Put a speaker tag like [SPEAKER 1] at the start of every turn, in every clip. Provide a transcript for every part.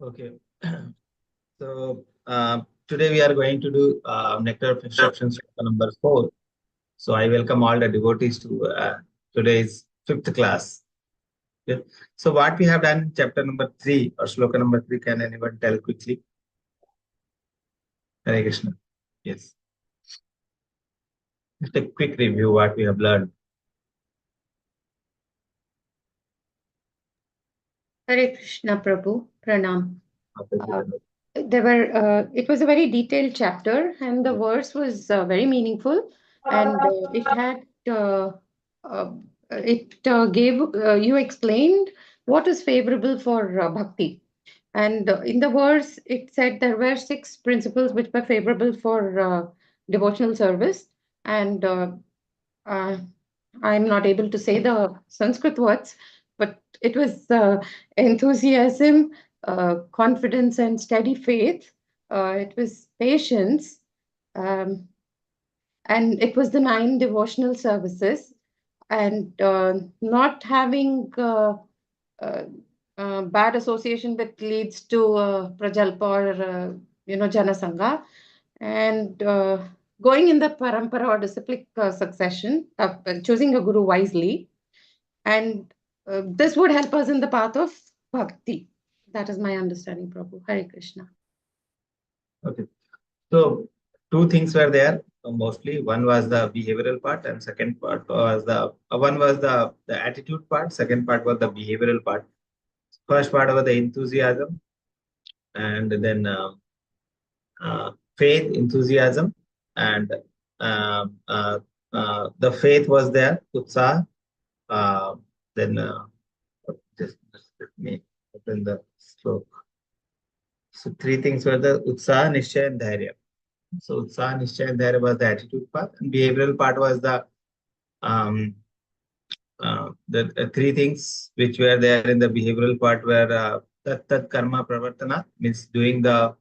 [SPEAKER 1] Okay. So today we are going to do Nectar of Instructions number 4. So I welcome all the devotees to today's 5th class. Okay. So what we have done in chapter number 3 or sloka number 3, can anyone tell quickly? Hare Krishna. Yes. Just a quick review what we have learned.
[SPEAKER 2] Hare Krishna Prabhu, Pranam.
[SPEAKER 1] Okay.
[SPEAKER 2] It was a very detailed chapter, and the verse was very meaningful, and uh, gave you explained what is favorable for bhakti. And in the verse, it said there were 6 principles which were favorable for devotional service, and uh, I'm not able to say the Sanskrit words, but it was enthusiasm, confidence, and steady faith. It was patience, um, and it was the 9 devotional services, and not having uh, bad association that leads to prajalpa or janasangha, and going in the parampara or disciplic succession, choosing a guru wisely, and this would help us in the path of bhakti. That is my understanding, Prabhu. Hare Krishna.
[SPEAKER 1] Okay. So two things were there mostly. One was the behavioral part, and second part was the attitude part. Second part was the behavioral part. First part was the enthusiasm, and then faith, enthusiasm, and uh, uh, the faith was there, utsaha. Uh, then just let me open the stroke. So three things were the utsaha, nishchay, and dhairya. So utsaha, nishchay, and dhairya was the attitude part, and behavioral part was um, the three things which were there in the behavioral part were tat karma pravartana, means doing the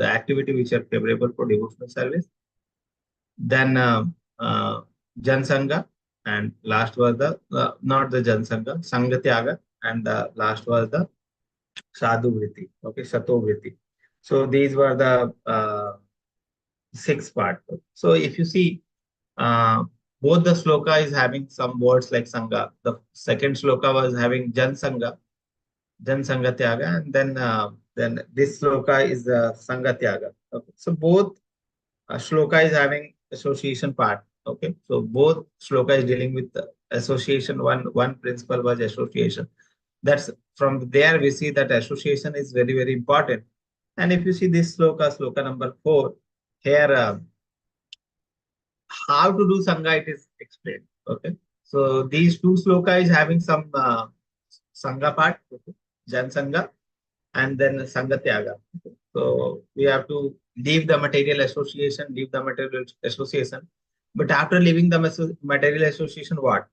[SPEAKER 1] activity which are favorable for devotional service. Then Jansangha, and last was the not the Jansangha, Sangatyaga, and the last was the Sadhu Vritti, okay, Sato Vritti. So these were the 6 part. So if you see, uh, both the sloka is having some words like Sangha. The second sloka was having Jansangha, Jansangatyaga, and then this sloka is Sangatyaga. Okay. So both shloka is having association part. Okay, so both shloka is dealing with the association. One principle was association. That's from there we see that association is very important. And if you see this sloka, sloka number 4, here how to do sangha it is explained. Okay, so these two sloka is having some sangha part, okay, jan sangha, and then Sangatyaga. So we have to leave the material association, leave the material association. But after leaving the material association, what?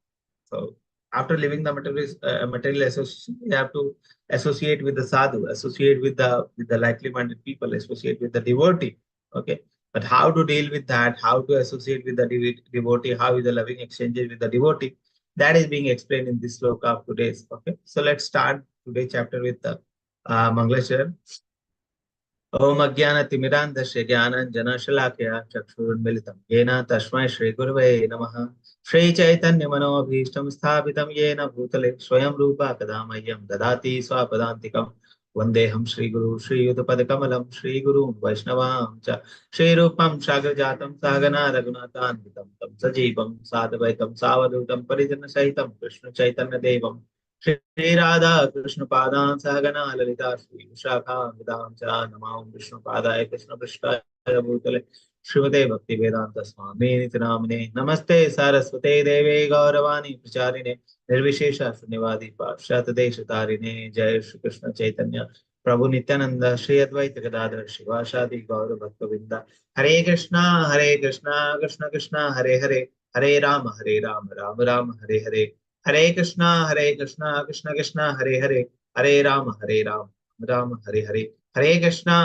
[SPEAKER 1] So after leaving the material association, we have to associate with the sadhu, associate with the likely-minded people, associate with the devotee. Okay. But how to deal with that? How to associate with the devotee? How is the loving exchanges with the devotee? That is being explained in this sloka of today's. Okay. So let's start today's chapter with the Mangaleshwaram. ओम अज्ञानतिमिरान्धस्य ज्ञानाञ्जनशलाकया चक्षुरुन्मिलितं येन तस्मै श्रीगुरवे नमः। श्रीचैतन्यमनोभीष्टं स्थापितं येन भूतले स्वयं रूपा कदा मह्यं ददाति स्वपदान्तिकं। वन्देऽहं श्रीगुरु श्रीयुतपदकमलं श्रीगुरुं वैष्णवां च श्रीरूपं साग्रजातं सहगना रघुनाथान्वितं तं सजीवं साद्वैतं सावधूतं परिजनसहितं कृष्णचैतन्यदेवं श्री राधा कृष्ण पादान सहगना ललिता श्री विशाखा विदाम च नमां विष्णु पादाय कृष्ण पृष्ठाय भूतले श्रीमते भक्ति वेदांत स्वामी नित्य नामिने नमस्ते सरस्वते देवे गौरवाणी प्रचारिणे निर्विशेष शून्यवादी पाश्चात देश तारिणे जय श्री कृष्ण चैतन्य प्रभु नित्यानंद श्री अद्वैत गदाधर शिवासादि गौर भक्त वृंदा हरे Krishna Krishna Krishna Hare Hare Hare Ram Ram Ram Hare Hare Hare Krishna Krishna Krishna Hare Hare Hare Ram Ram Hare Hare Hare Krishna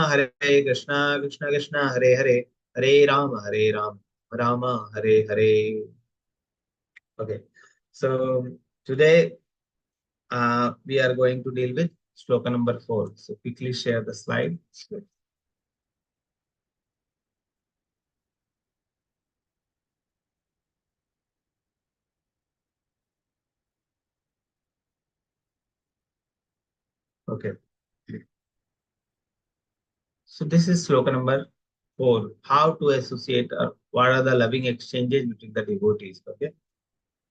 [SPEAKER 1] Krishna Krishna Hare Hare Hare Ram Ram Hare Hare. Okay, so today we are going to deal with Sloka number 4. So quickly share the slide. Okay. So this is sloka number 4. How to associate or what are the loving exchanges between the devotees? Okay.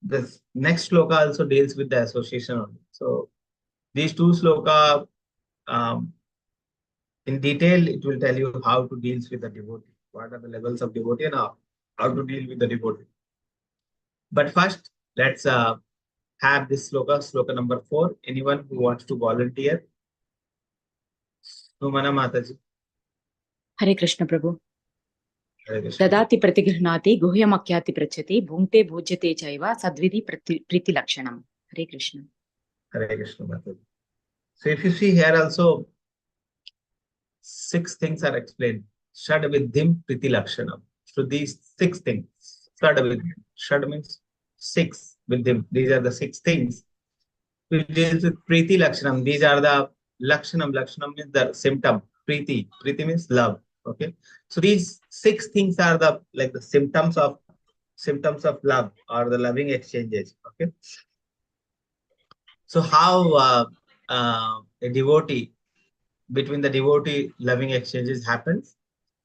[SPEAKER 1] This next sloka also deals with the association only. So these two sloka, um, in detail, it will tell you how to deal with the devotee. What are the levels of devotee and how to deal with the devotee. But first, let's have this sloka, sloka number 4. Anyone who wants to volunteer? Sumana Mataji.
[SPEAKER 3] Hare Krishna Prabhu
[SPEAKER 1] Hare Krishna.
[SPEAKER 3] ददाति प्रतिगृह्णाति गुह्यमख्याति पृच्छति भुङ्क्ते भोज्यते चैव सद्विधि प्रीतिलक्षणम् हरे Krishna
[SPEAKER 1] Hare Krishna Mataji. So if you see here also, 6 things are explained. Shad Vidhim Priti Lakshanam. So these 6 things. Shad Vidhim. Shad means 6 Vidhim. These are the 6 things. Which deals with Priti Lakshanam. These are the Lakshanam. Lakshanam means the symptom. Priti. Priti means love. Okay. So these 6 things are the like the symptoms of love or the loving exchanges. Okay. So how a devotee between the devotee loving exchanges happens.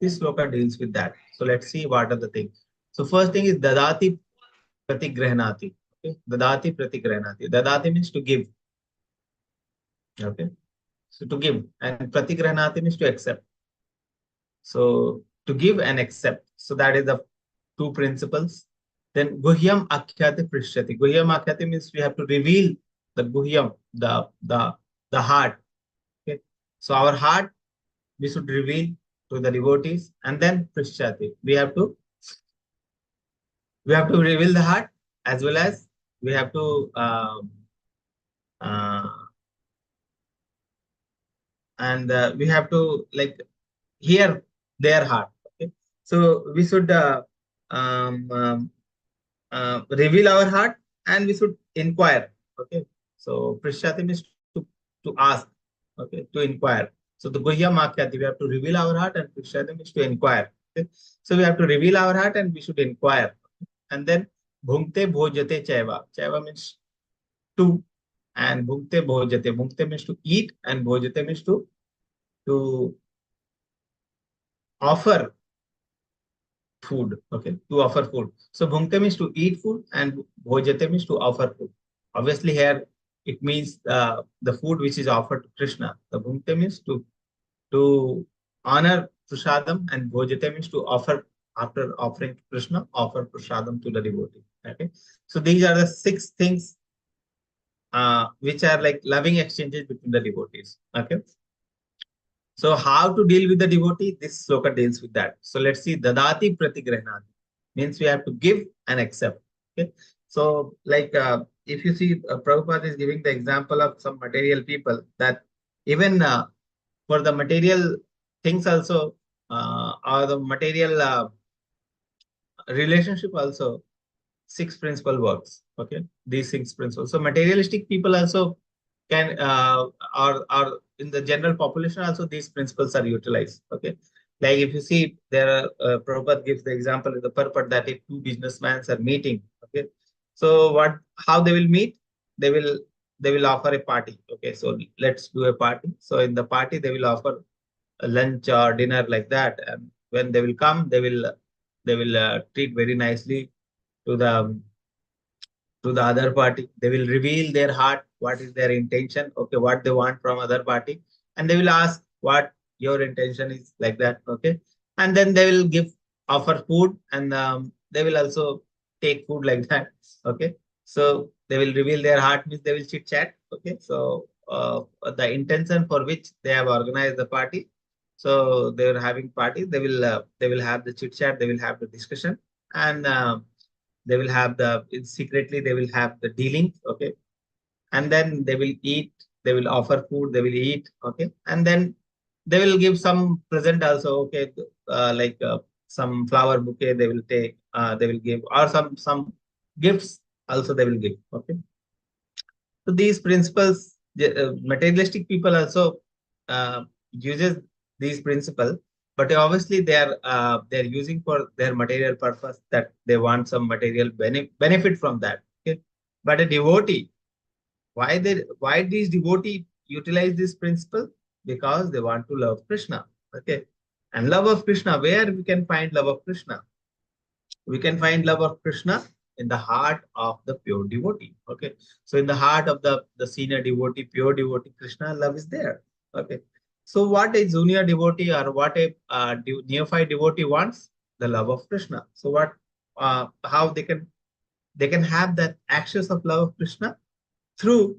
[SPEAKER 1] This sloka deals with that. So let's see what are the things. So first thing is dadati pratigrahanati. Okay, dadati pratigrahanati. Dadati means to give. Okay, so to give, and pratigrahanati means to accept. So to give and accept. So that is the 2 principles. Then guhyam akhyati prishyati. Guhyam akhyati means we have to reveal the guhyam, the heart. Okay, so our heart we should reveal to the devotees, and then Prishyati. We have to reveal the heart, as well as we have to uh, we have to like hear their heart. Okay, so we should um, um, reveal our heart, and we should inquire. Okay, so Prishyati means to ask. Okay, to inquire. So the Guhya Makyati, we have to reveal our heart, and Prishyati means to inquire. Okay, so we have to reveal our heart, and we should inquire. And then Bhunkte Bhojate Chaiva. Chaiva means to, and Bhunkte Bhojate. Bhunkte means to eat, and Bhojate means to offer food. Okay, to offer food. So Bhunkte means to eat food, and Bhojate means to offer food. Obviously, here it means the food which is offered to Krishna. The Bhunkte means to honor Prasadam, and Bhojate means to offer, after offering to Krishna, offer Prasadam to the devotee. Okay, so these are the 6 things which are like loving exchanges between the devotees. Okay, so how to deal with the devotee? This sloka deals with that. So let's see, dadati pratigrahanati means we have to give and accept. Okay, so like if you see, Prabhupada is giving the example of some material people, that even for the material things also, or the material relationship also, 6 principle works. Okay, these 6 principles. So materialistic people also can or in the general population also these principles are utilized. Okay, like if you see, there are Prabhupada gives the example in the purport that if 2 businessmen are meeting. Okay, so how they will meet? They will offer a party. Okay, so let's do a party. So in the party they will offer a lunch or dinner like that, and when they will come, they will treat very nicely to the other party. They will reveal their heart, what is their intention, okay, what they want from other party, and they will ask what your intention is, like that. Okay, and then they will offer food, and they will also take food like that. Okay, so they will reveal their heart means they will chit chat. Okay, so the intention for which they have organized the party. So they are having party. They will have the chit chat. They will have the discussion, and they will have secretly they will have the dealing. Okay, and then they will eat, they will offer food, they will eat. Okay, and then they will give some present also. Okay, like some flower bouquet they will take, they will give, or some gifts also they will give. Okay, so these principles materialistic people also uses these principles, but obviously they're using for their material purpose, that they want some material benefit from that. Okay, but a devotee, why these devotee utilize this principle? Because they want to love Krishna. Okay, and love of Krishna, where we can find love of Krishna? We can find love of Krishna in the heart of the pure devotee. Okay, so in the heart of the senior devotee, pure devotee, Krishna love is there. Okay, so what a junior devotee or what a neophyte devotee wants? The love of Krishna. So what? How they can have that access of love of Krishna through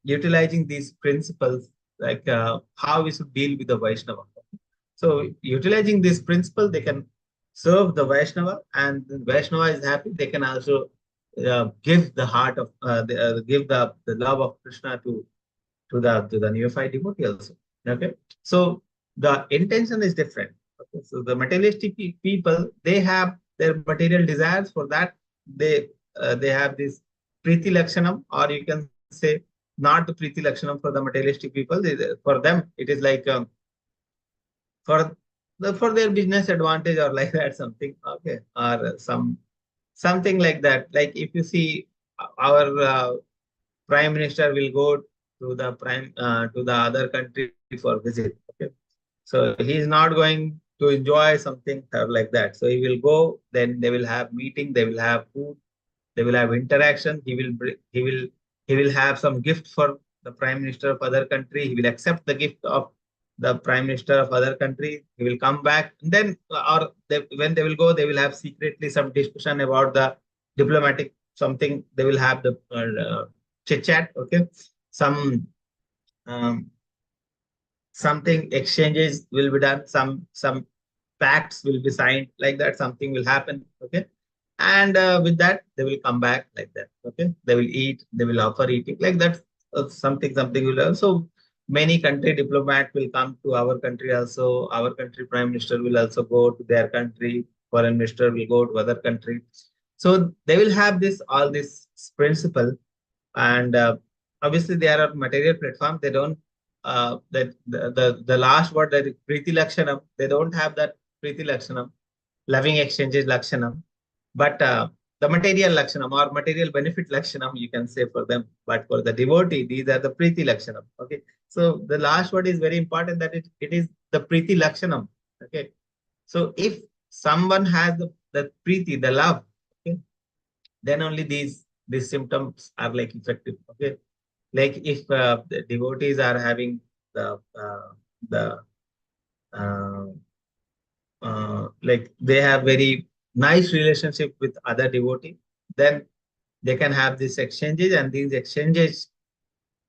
[SPEAKER 1] utilizing these principles, like how we should deal with the Vaishnava. So utilizing this principle, they can serve the Vaishnava, and the Vaishnava is happy. They can also give the heart of give the love of Krishna to the neophyte devotee also. Okay, so the intention is different. Okay, so the materialistic people, they have their material desires. For that, they have this priti lakshanam, or you can say not the priti lakshanam for the materialistic people. For them, it is like for for their business advantage or like that something. Okay, or something like that. Like if you see our prime minister will go to the other country for visit. Okay, so he is not going to enjoy something like that. So he will go, then they will have meeting, they will have food, they will have interaction. He will have some gift for the prime minister of other country. He will accept the gift of the prime minister of other country. He will come back, and then when they will go, they will have secretly some discussion about the diplomatic something. They will have the chit chat. Okay, some um, something exchanges will be done. Some pacts will be signed, like that. Something will happen. Okay, and with that they will come back, like that. Okay, they will eat, they will offer eating, like that. Something will also, many country diplomat will come to our country also. Our country prime minister will also go to their country, foreign minister will go to other country. So they will have this all this principle. And obviously they are on material platform. They don't that the last word, that is priti lakshanam, they don't have that priti lakshanam, loving exchanges lakshanam. But the material lakshanam or material benefit lakshanam, you can say for them. But for the devotee, these are the priti lakshanam. Okay, so the last word is very important, that it is the priti lakshanam. Okay, so if someone has the priti, the love, okay, then only these symptoms are like effective. Okay, like if the devotees are having the uh, like they have very nice relationship with other devotee, then they can have these exchanges, and these exchanges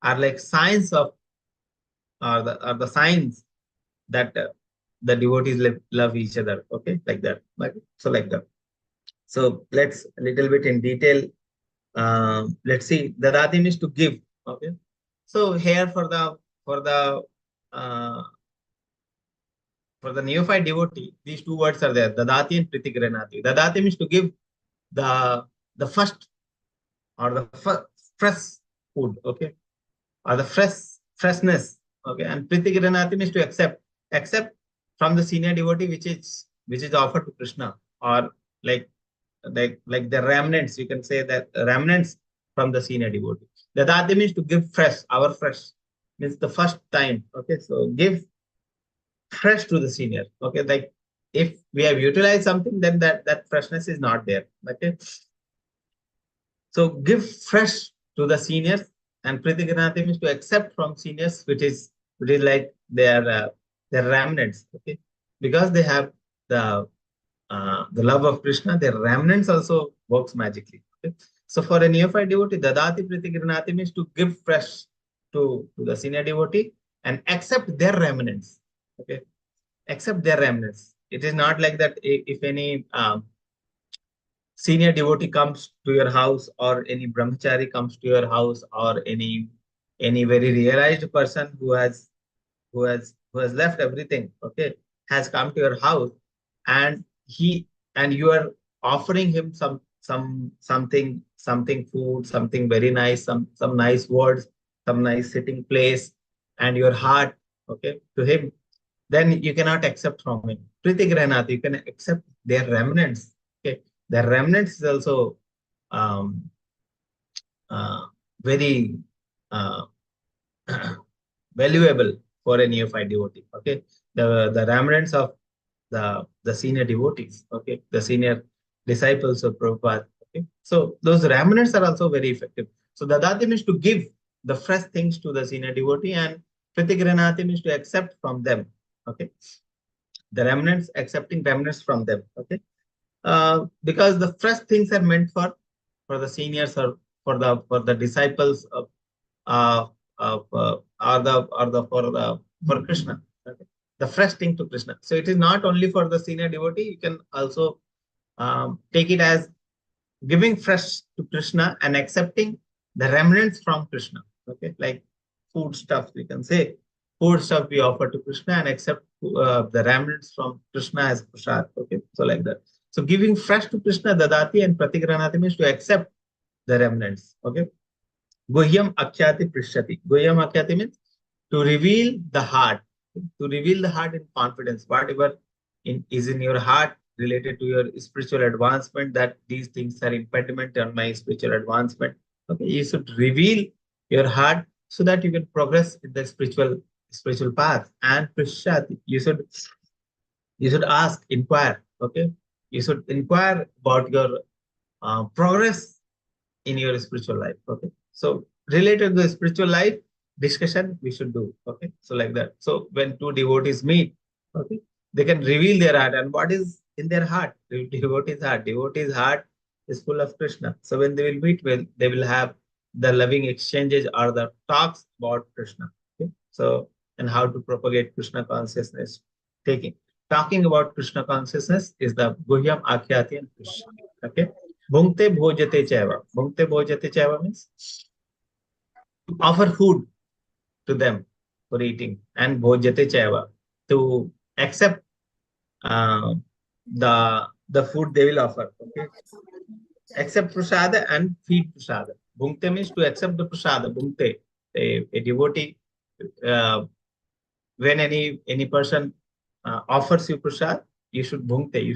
[SPEAKER 1] are like signs of, or the signs that the devotees love each other. Okay, like that. So like that. So let's a little bit in detail. Let's see. Dadati means to give. Okay. So here for the uh, for the neophyte devotee, these two words are there: dadati and pritigranati. Dadati means to give the first, or the fresh food. Okay, or the freshness. Okay, and pritigranati means to accept from the senior devotee, which is offered to Krishna, or like like the remnants, you can say that remnants from the senior devotee. The dadhi means to give fresh, our fresh means the first time. Okay, so give fresh to the senior. Okay, like if we have utilized something, then that freshness is not there. Okay, so give fresh to the seniors. And pritiganati means to accept from seniors, which is like their remnants. Okay, because they have the love of Krishna, their remnants also works magically. Okay? So for a neophyte devotee, dadati pritigranati means to give fresh to the senior devotee and accept their remnants. Okay, accept their remnants. It is not like that if any senior devotee comes to your house, or any brahmachari comes to your house, or any very realized person who has left everything. Okay, has come to your house, and you are offering him something food, something very nice, some nice words, some nice sitting place, and your heart, okay, to him, then you cannot accept from him. Priti Granat, you can accept their remnants. Okay, their remnants is also um, uh, very uh, valuable for a neophyte devotee. Okay, the remnants of the senior devotees. Okay, the senior disciples of Prabhupada. Okay, so those remnants are also very effective. So dadati means to give the fresh things to the senior devotee, and pratigranati means to accept from them. Okay, the remnants, accepting remnants from them. Okay, because the fresh things are meant for the seniors, or for the disciples of uh, for Krishna. Okay? The fresh thing to Krishna. So it is not only for the senior devotee. You can also take it as giving fresh to Krishna and accepting the remnants from Krishna. Okay, like food stuff, we can say food stuff we offer to Krishna and accept the remnants from Krishna as prasad. Okay, so like that. So giving fresh to Krishna, dadati, and pratigranati means to accept the remnants. Okay. Guhyam akhyati prishyati. Guhyam akhyati means to reveal the heart, to reveal the heart in confidence. Whatever is in your heart related to your spiritual advancement, that these things are impediment on my spiritual advancement. Okay, you should reveal your heart so that you can progress in the spiritual path. And prishyati, you should ask, inquire. Okay, you should inquire about your progress in your spiritual life. Okay, so related to the spiritual life discussion we should do. Okay, so like that. So when two devotees meet, okay, they can reveal their heart and what is in their heart. Devotee's heart is full of Krishna. So when they will meet, they will have the loving exchanges or the talks about Krishna. Okay, so and how to propagate Krishna consciousness. Taking Talking about Krishna consciousness is the Guhyam Akhyati and Krishna. Okay. Bhunkte bhojate chaiva. Bhunkte bhojate chaiva means offer food to them for eating, and bhojate chaiva to accept uh, the food they will offer. Okay, accept prasada and feed prasada. Bhunkte means to accept the prasada. Bhunkte, a devotee, uh, when any person offers you prasad, you should bhunkte. You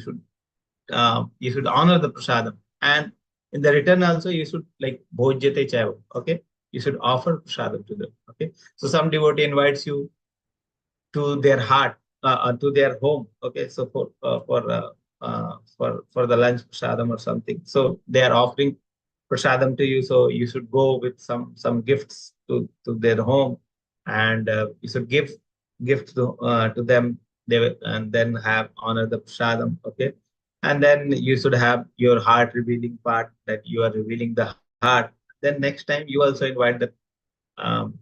[SPEAKER 1] should honor the prasadam, and in the return also you should like bhojyate chaiva. Okay, you should offer prasadam to them. Okay, so some devotee invites you to their heart, to their home. Okay, so for the lunch prasadam or something, so they are offering prasadam to you, so you should go with some gifts to their home, and you should give gifts to them. And then have honor the prasadam. Okay, and then you should have your heart revealing part, that you are revealing the heart. Then next time you also invite um,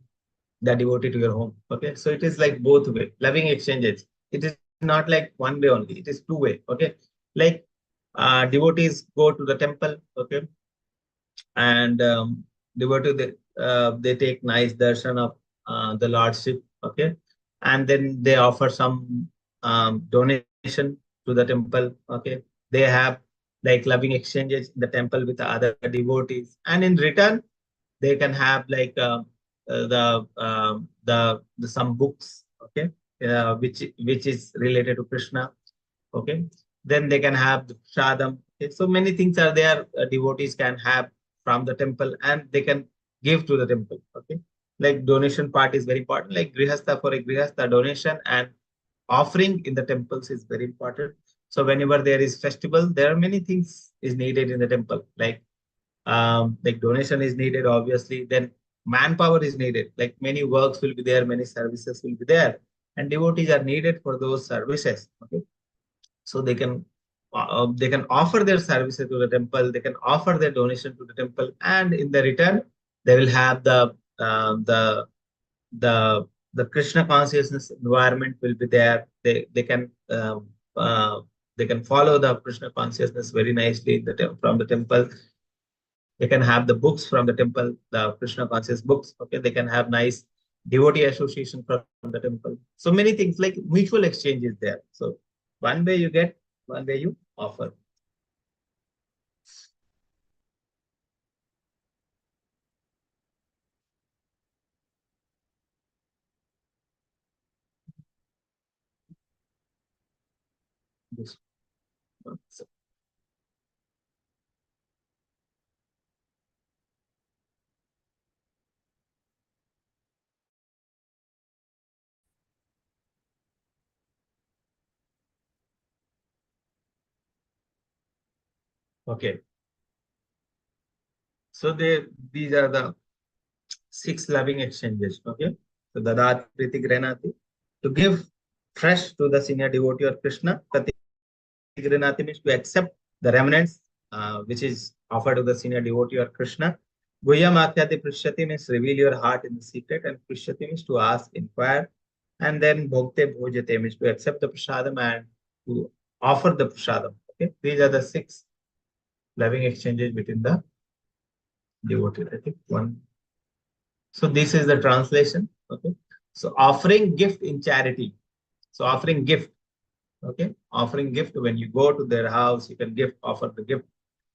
[SPEAKER 1] the devotee to your home. Okay, so it is like both way, loving exchanges. It is not like one way only, it is two way. Okay, like devotees go to the temple. Okay, and devotee, they take nice darshan of the lordship. Okay, and then they offer some donation to the temple. Okay, they have like loving exchanges in the temple with the other devotees, and in return they can have like the some books. Okay, which is related to Krishna. Okay, then they can have the prasadam. Okay, so many things are there, devotees can have from the temple, and they can give to the temple. Okay, like donation part is very important, like grihastha, for a grihastha, donation and offering in the temples is very important. So whenever there is festival, there are many things is needed in the temple, like donation is needed, obviously. Then manpower is needed, like many works will be there, many services will be there, and devotees are needed for those services. Okay, so they can offer their services to the temple, they can offer their donation to the temple, and in the return they will have the Krishna consciousness environment will be there. They can follow the Krishna consciousness very nicely from the temple. They can have the books from the temple, the Krishna conscious books. Okay, they can have nice devotee association from the temple. So many things, like mutual exchange is there. So one way you get, one way you offer. this. So, okay. So these are the 6 loving exchanges. Okay. So Dadati Priti Grenati. To give fresh to the senior devotee or Krishna. Prati Grenati means to accept the remnants which is offered to the senior devotee or Krishna. Guhyam Atyati Prishyati means reveal your heart in the secret, and Prishyati means to ask, inquire. And then Bhokte Bhojate means to accept the prasadam and to offer the prasadam. Okay. These are the 6 loving exchanges between the devotee. I think one. So this is the translation. Okay. So offering gift in charity. So offering gift. Okay. Offering gift when you go to their house, you can offer the gift.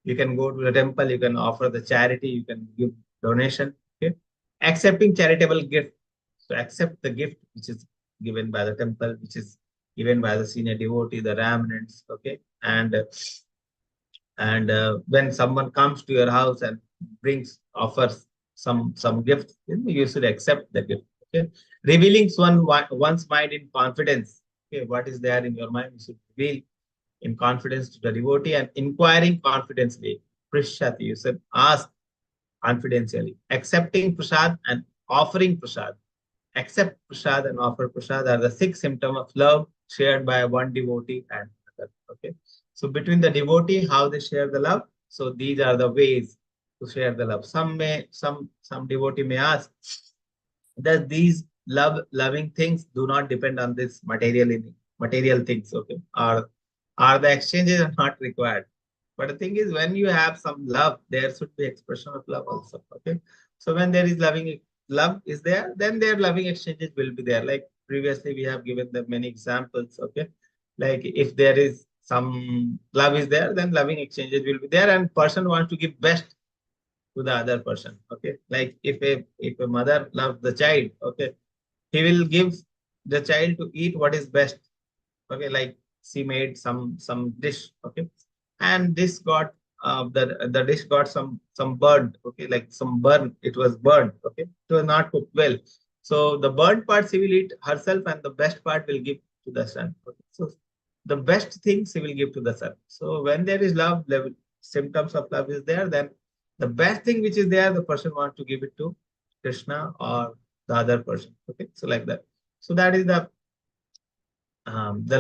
[SPEAKER 1] You can go to the temple, you can offer the charity, you can give donation. Okay. Accepting charitable gift. So accept the gift which is given by the temple, which is given by the senior devotee, the remnants. Okay. And when someone comes to your house and offers some gift, you should accept the gift. Okay. Revealing one's mind in confidence. Okay, what is there in your mind, you should reveal in confidence to the devotee, and inquiring confidently. Prishati, you should ask confidentially. Accepting prasad and offering prasad. Accept prasad and offer prasad are the 6 symptoms of love shared by one devotee and another. Okay. So between the devotee, how they share the love. So these are the ways to share the love. Some devotee may ask that these loving things do not depend on this material things. Okay. Or the exchanges are not required. But the thing is, when you have some love, there should be expression of love also. Okay. So when there is love is there, then their loving exchanges will be there. Like previously, we have given them many examples. Okay. Like if there is some love is there, then loving exchanges will be there, and person wants to give best to the other person. Okay. Like if a mother loves the child, okay, he will give the child to eat what is best. Okay. Like she made some dish. Okay. And this got the dish got some burned. Okay. Like some burn, it was burned. Okay. It was not cooked well. So the burnt part she will eat herself, and the best part will give to the son. Okay. So the best thing she will give to the son. So when there is love, level symptoms of love is there, then the best thing which is there, the person wants to give it to Krishna or the other person. Okay. So like that. So that is the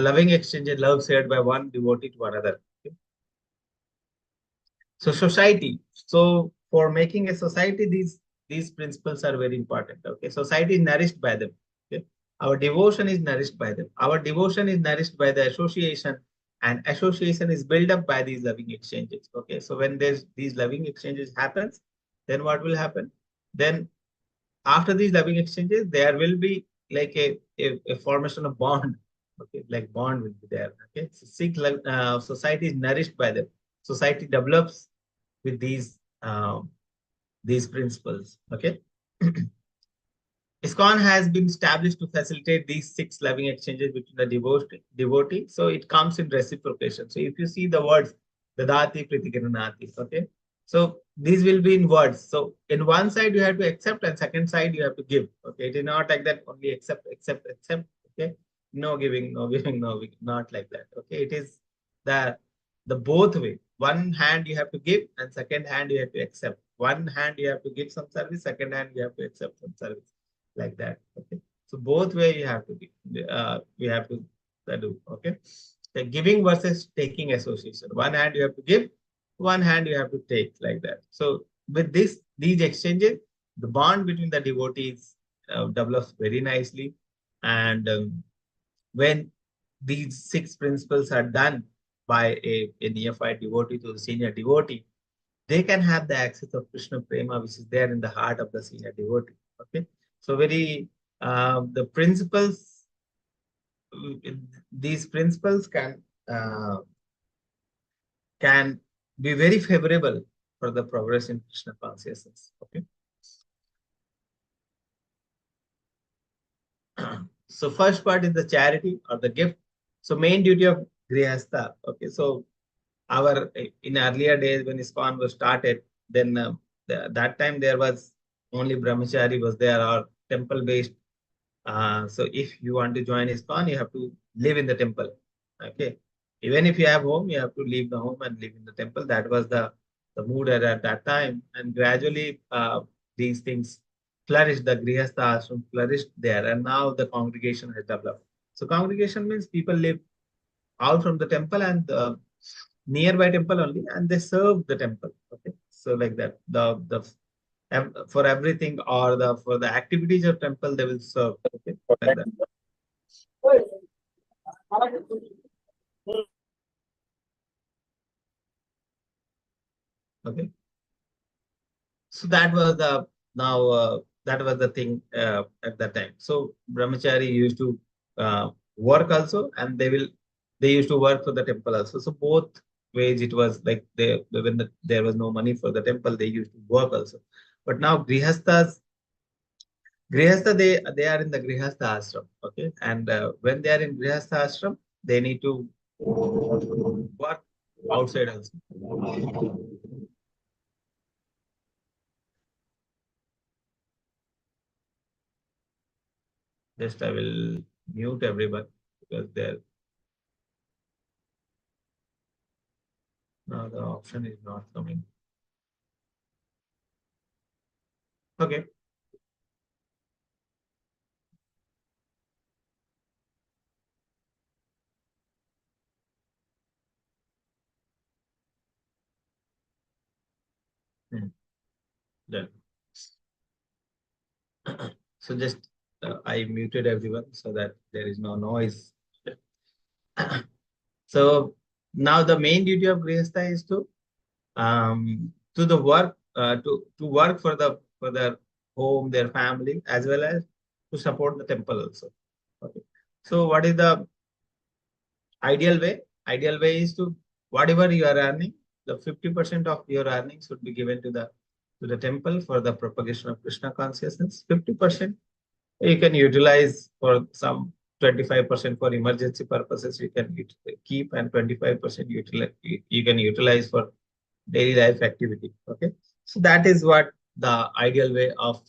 [SPEAKER 1] loving exchange, love shared by one devotee to another. Okay. So society. So for making a society, these principles are very important. Okay. Society is nourished by them. Okay. Our devotion is nourished by them. Our devotion is nourished by the association, and association is built up by these loving exchanges. Okay. So when there's these loving exchanges happens, then what will happen? Then after these loving exchanges, there will be like a formation of bond. Okay, like bond will be there. Okay, so society is nourished by them. Society develops with these principles. Okay. ISKCON has been established to facilitate these 6 loving exchanges between the devotee. So it comes in reciprocation. So if you see the words Dadati Pritigiranati, okay. So these will be in words. So in one side you have to accept, and second side you have to give. Okay. It is not like that only accept, accept, accept. Okay. No giving, no giving, no giving. Not like that. Okay. It is the both way. One hand you have to give, and second hand you have to accept. One hand you have to give some service, second hand you have to accept some service, like that. Okay. So both way you have to give. We have to do. Okay. The giving versus taking association. One hand you have to give, one hand you have to take, like that. So with these exchanges, the bond between the devotees develops very nicely. And when these 6 principles are done by a neophyte devotee to the senior devotee, they can have the access of Krishna Prema, which is there in the heart of the senior devotee. Okay. So the principles, these principles can be very favorable for the progress in Krishna consciousness. Okay. So first part is the charity or the gift. So main duty of grihastha. Okay, so our in earlier days when ISKCON was started, then that time there was only brahmachari was there or temple based. So if you want to join ISKCON, you have to live in the temple. Okay, even if you have home, you have to leave the home and live in the temple. That was the mood at that time, and gradually these things flourished. The grihastha ashram flourished there, and now the congregation has developed. So congregation means people live out from the temple and nearby temple only, and they serve the temple. Okay, so like that, for everything or for the activities of temple, they will serve. Okay, like that. Okay, so that was the now that was the thing at that time. So brahmachari used to work also, and they used to work for the temple also. So both ways it was like there was no money for the temple, they used to work also. But now grihastha they are in the grihastha ashram. Okay, and when they are in grihastha ashram, they need to work outside also. Just I will mute everyone because there now the option is not coming. Okay. Done. So just I muted everyone so that there is no noise. So now the main duty of grihastha is to the work to work for their home, their family, as well as to support the temple also. Okay. So what is the ideal way? Ideal way is to whatever you are earning, the 50% of your earnings should be given to the temple for the propagation of Krishna consciousness. 50% you can utilize for some 25% for emergency purposes you can keep, and 25% you can utilize for daily life activity. Okay, so that is what the ideal way of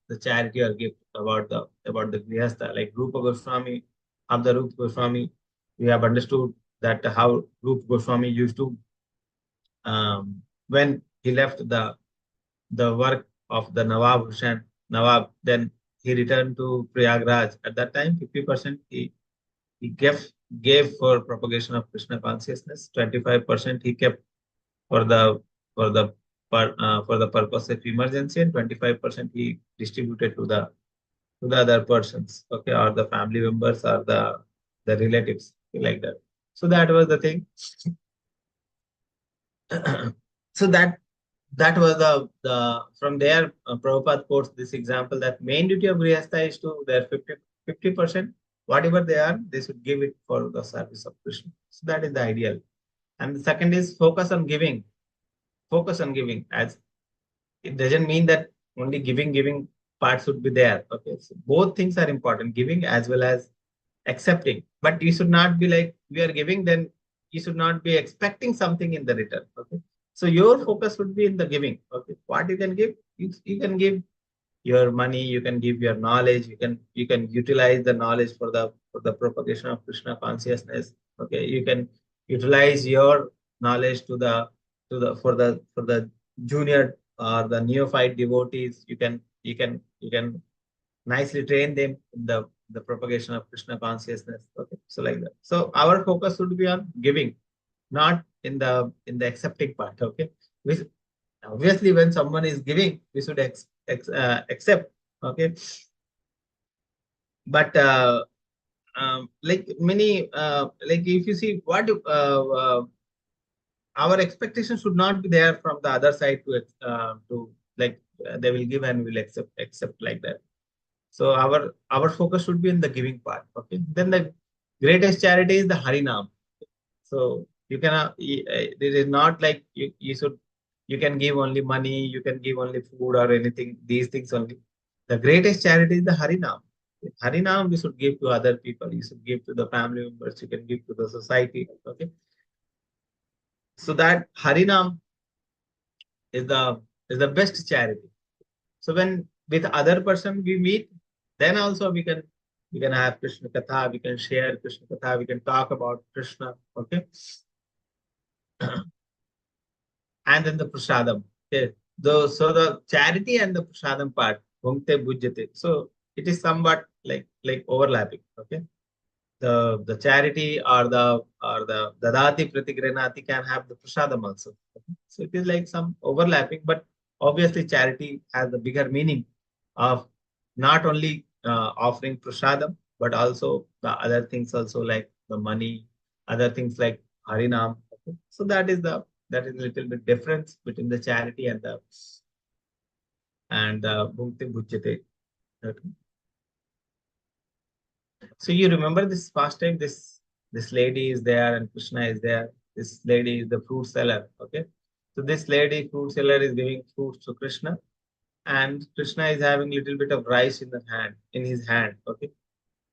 [SPEAKER 1] the charity or gift about the grihastha. Like Rupa Goswami, of the Rupa Goswami, we have understood that how Rupa Goswami used to when he left the work of the Nawab, then he returned to Prayagraj. At that time, 50% he gave for propagation of Krishna consciousness. 25% he kept for the for the for the purpose of emergency, and 25% he distributed to the other persons, okay, or the family members or the relatives, like that. So that was the thing. So that was the from there Prabhupada quotes this example that main duty of grihastha is to their 50% whatever they are, they should give it for the service of Krishna. So that is the ideal. And the second is focus on giving. Focus on giving, as it doesn't mean that only giving part should be there. Okay, so both things are important, giving as well as accepting. But you should not be like we are giving, then you should not be expecting something in the return. Okay, so your focus should be in the giving. Okay, what you can give, you can give your money, you can give your knowledge, you can utilize the knowledge for the propagation of Krishna consciousness. Okay, you can utilize your knowledge to the for the junior or the neophyte devotees. You can nicely train them in the propagation of Krishna consciousness. Okay, so like that. So our focus should be on giving, not in the accepting part. Okay, we, obviously when someone is giving, we should accept. Okay, but like many like if you see what our expectation should not be there from the other side to like they will give and we'll accept like that. So our focus should be in the giving part. Okay, then the greatest charity is the Harinam. So you cannot it is not like you should you can give only money, you can give only food or anything, these things only. The greatest charity is the Harinam. Harinam we should give to other people. You should give to the family members. You can give to the society. Okay. So that Harinam is the best charity. So when with other person we meet, then also we can have Krishna Katha, we can share Krishna Katha, we can talk about Krishna, okay? And then the prasadam. Okay. So the charity and the prasadam part, bhungte bhujyate. So it is somewhat like overlapping. Okay. The charity or the dadati pratigranati can have the prasadam also. Okay? So it is like some overlapping, but obviously charity has the bigger meaning of not only offering prasadam, but also the other things also like the money, other things like harinam. Okay? So that is a little bit difference between the charity and the bhukti bhujyate. Okay. So you remember this past time, this lady is there and Krishna is there. This lady is the fruit seller. Okay. So this lady fruit seller is giving fruits to Krishna, and Krishna is having little bit of rice in his hand. Okay.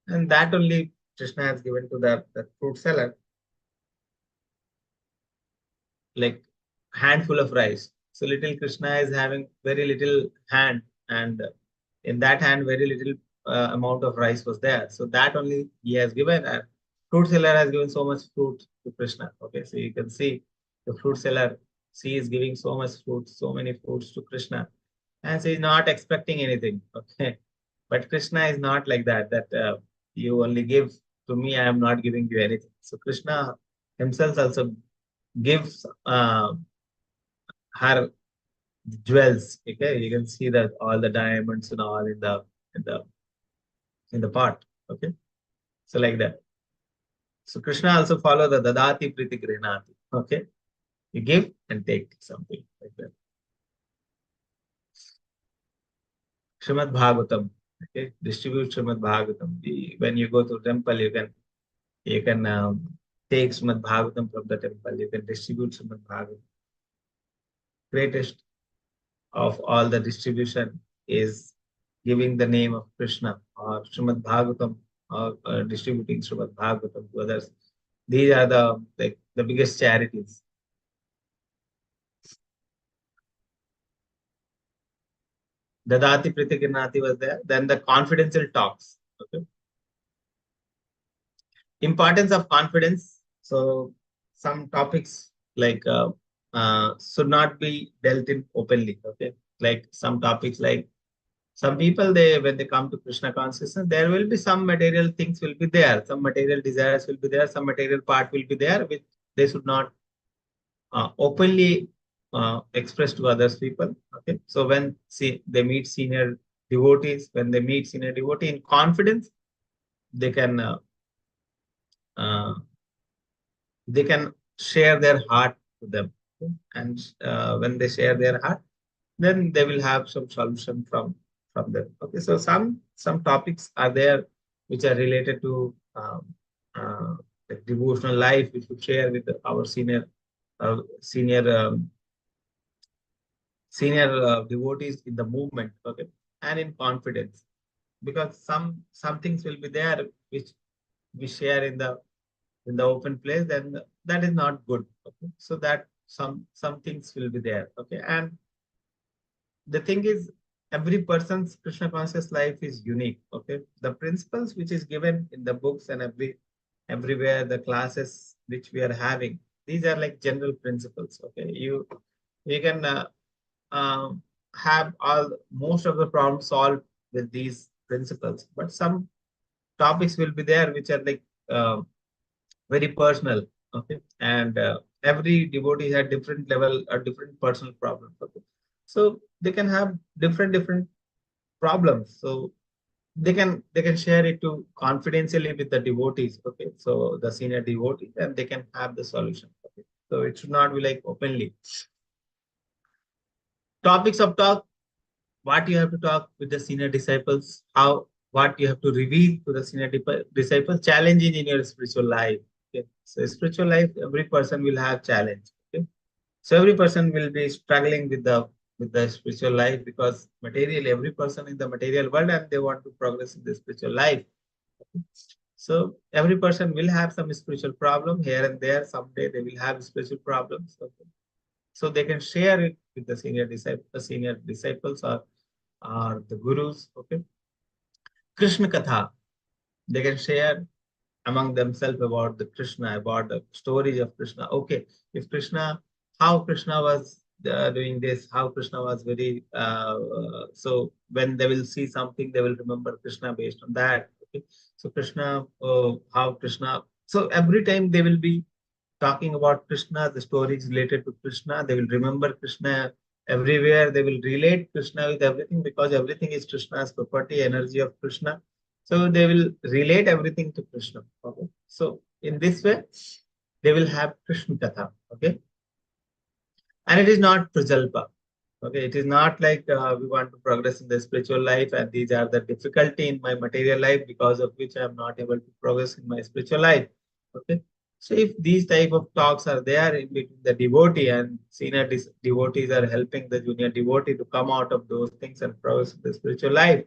[SPEAKER 1] And that only Krishna has given to the fruit seller, like handful of rice. So little Krishna is having very little hand, and in that hand, very little amount of rice was there. So that only he has given. And fruit seller has given so much fruit to Krishna. Okay, so you can see the fruit seller, she is giving so much fruit, so many fruits to Krishna, and she is not expecting anything. Okay, but Krishna is not like that. That you only give to me, I am not giving you anything. So Krishna himself also gives her jewels. Okay, you can see that all the diamonds and all in the in the pot. Okay, so like that. So Krishna also follow the dadati priti grihnati. Okay, you give and take something like that. Srimad Bhagavatam. Okay, distribute Srimad Bhagavatam. When you go to temple, you can take Srimad Bhagavatam from the temple. You can distribute Srimad Bhagavatam. Greatest of all the distribution is giving the name of Krishna or Srimad Bhagavatam or distributing Srimad Bhagavatam to others. These are the biggest charities. Dadati Pritikinati was there. Then the confidential talks. Okay. Importance of confidence. So some topics like should not be dealt in openly. Okay. Like some topics like some people, when they come to Krishna consciousness, there will be some material things will be there, some material desires will be there, some material part will be there, which they should not openly express to others people. Okay, so when they meet senior devotees, when they meet senior devotee in confidence, they can uh, they can share their heart to them. Okay? And when they share their heart, then they will have some solution from them. Okay, so some topics are there which are related to like devotional life, we should share with our senior devotees in the movement. Okay, and in confidence, because some things will be there which we share in the open place, then that is not good. Okay, so that some things will be there. Okay, and the thing is, every person's Krishna conscious life is unique. Okay, the principles which is given in the books and everywhere the classes which we are having, these are like general principles. Okay, you can have most of the problems solved with these principles, but some topics will be there which are like very personal. Okay, and every devotee had different level or different personal problems. Okay, so they can have different problems, so they can share it to confidentially with the devotees. Okay, so the senior devotees, and they can have the solution. Okay, so it should not be like openly. Topics of talk, what you have to talk with the senior disciples, what you have to reveal to the senior disciples, challenges in your spiritual life. Okay, so spiritual life, every person will have challenge. Okay, so every person will be struggling with with the spiritual life, because material, every person in the material world and they want to progress in the spiritual life. So every person will have some spiritual problem here and there. Someday they will have spiritual problems. Okay. So they can share it with the senior disciples or the gurus. Okay. Krishna Katha. They can share among themselves about the Krishna, about the stories of Krishna. Okay, if Krishna, how Krishna was doing this, how Krishna was very, so when they will see something, they will remember Krishna based on that. Okay, so Krishna, how Krishna, so every time they will be talking about Krishna, the stories related to Krishna, they will remember Krishna everywhere, they will relate Krishna with everything because everything is Krishna's property, energy of Krishna. So they will relate everything to Krishna. Okay. So in this way, they will have Krishna Katha. Okay. And it is not Prajalpa. Okay. It is not like we want to progress in the spiritual life and these are the difficulty in my material life because of which I am not able to progress in my spiritual life. Okay. So if these type of talks are there in between the devotee and senior devotees are helping the junior devotee to come out of those things and progress in the spiritual life,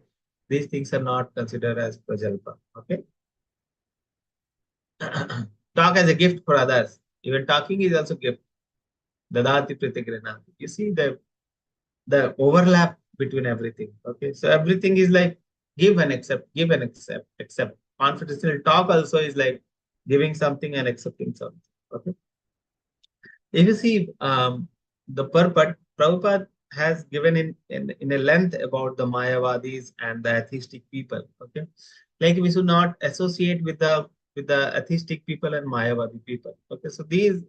[SPEAKER 1] these things are not considered as prajalpa. Okay. Talk as a gift for others. Even talking is also gift. Dadati pratigranati. You see the overlap between everything. Okay. So everything is like give and accept, give and accept, accept. Confidential talk also is like giving something and accepting something. Okay. If you see the purport, Prabhupada has given in a length about the Mayavadis and the atheistic people. Okay, like we should not associate with the atheistic people and Mayavadi people. Okay, so these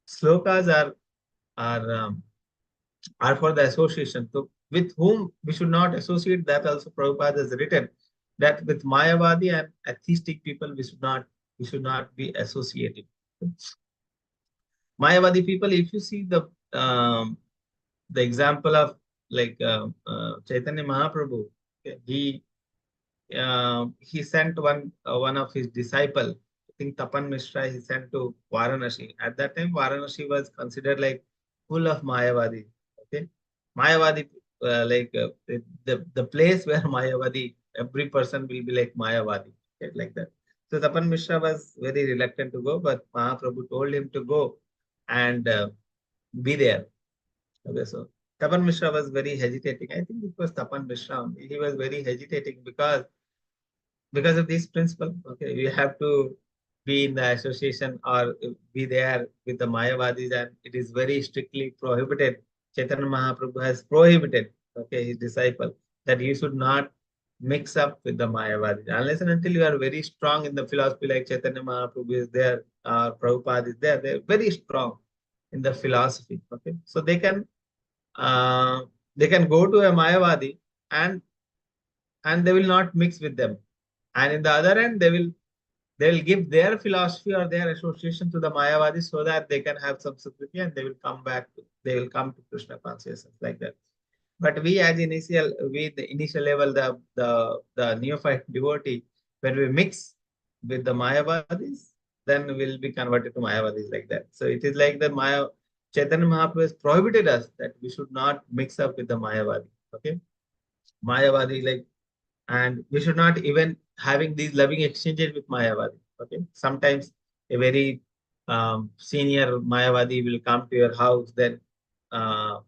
[SPEAKER 1] slokas are for the association. So with whom we should not associate, that also Prabhupada has written that with Mayavadi and atheistic people we should not be associated. Mayavadi people, if you see the example of like Chaitanya Mahaprabhu, okay, he sent one of his disciple, I think Tapan Mishra, he sent to Varanasi. At that time, Varanasi was considered like full of Mayavadi. Okay, Mayavadi, the place where Mayavadi, every person will be like Mayavadi, okay, like that. So Tapan Mishra was very reluctant to go, but Mahaprabhu told him to go and be there. Okay, so Tapan Mishra was very hesitating. I think it was Tapan Mishra only. He was very hesitating because of this principle. Okay, we have to be in the association or be there with the Mayavadis, and it is very strictly prohibited. Chaitanya Mahaprabhu has prohibited, okay, his disciple, that you should not mix up with the Mayavadis unless and until you are very strong in the philosophy, like Chaitanya Mahaprabhu is there, Prabhupada is there. They're very strong in the philosophy. Okay, so uh, they can go to a Mayavadi and they will not mix with them. And in the other end, they will give their philosophy or their association to the Mayavadi so that they can have some sukriti and they will come back. They will come to Krishna consciousness like that. But we as the initial level, the neophyte devotee, when we mix with the Mayavadis, then we'll be converted to Mayavadis like that. So it is like the Chaitanya Mahaprabhu has prohibited us that we should not mix up with the Mayavadi. Okay, Mayavadi, like, and we should not even having these loving exchanges with Mayavadi. Okay, sometimes a very senior Mayavadi will come to your house, then uh,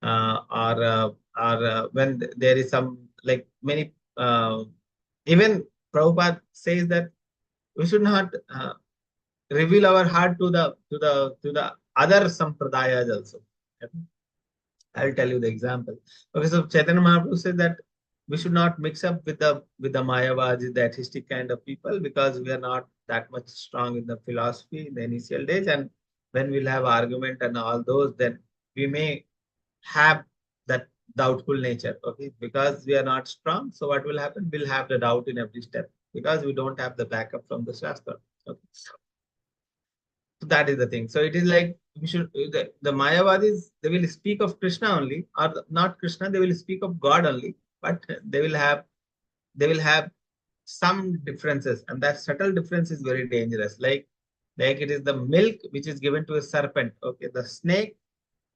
[SPEAKER 1] or when there is some like many even Prabhupada says that we should not reveal our heart to the other sampradayas also. Okay? I'll tell you the example. Okay, so Chaitanya Mahaprabhu said that we should not mix up with the Mayavadis, the atheistic kind of people, because we are not that much strong in the philosophy in the initial days, and when we'll have argument and all those, then we may have that doubtful nature. Okay, because we are not strong. So what will happen? We'll have the doubt in every step because we don't have the backup from the Shastra. Okay. So that is the thing. So it is like we should the Mayavadis, they will speak of Krishna only, or not Krishna, they will speak of God only, but they will have some differences, and that subtle difference is very dangerous. Like it is the milk which is given to a serpent. Okay, the snake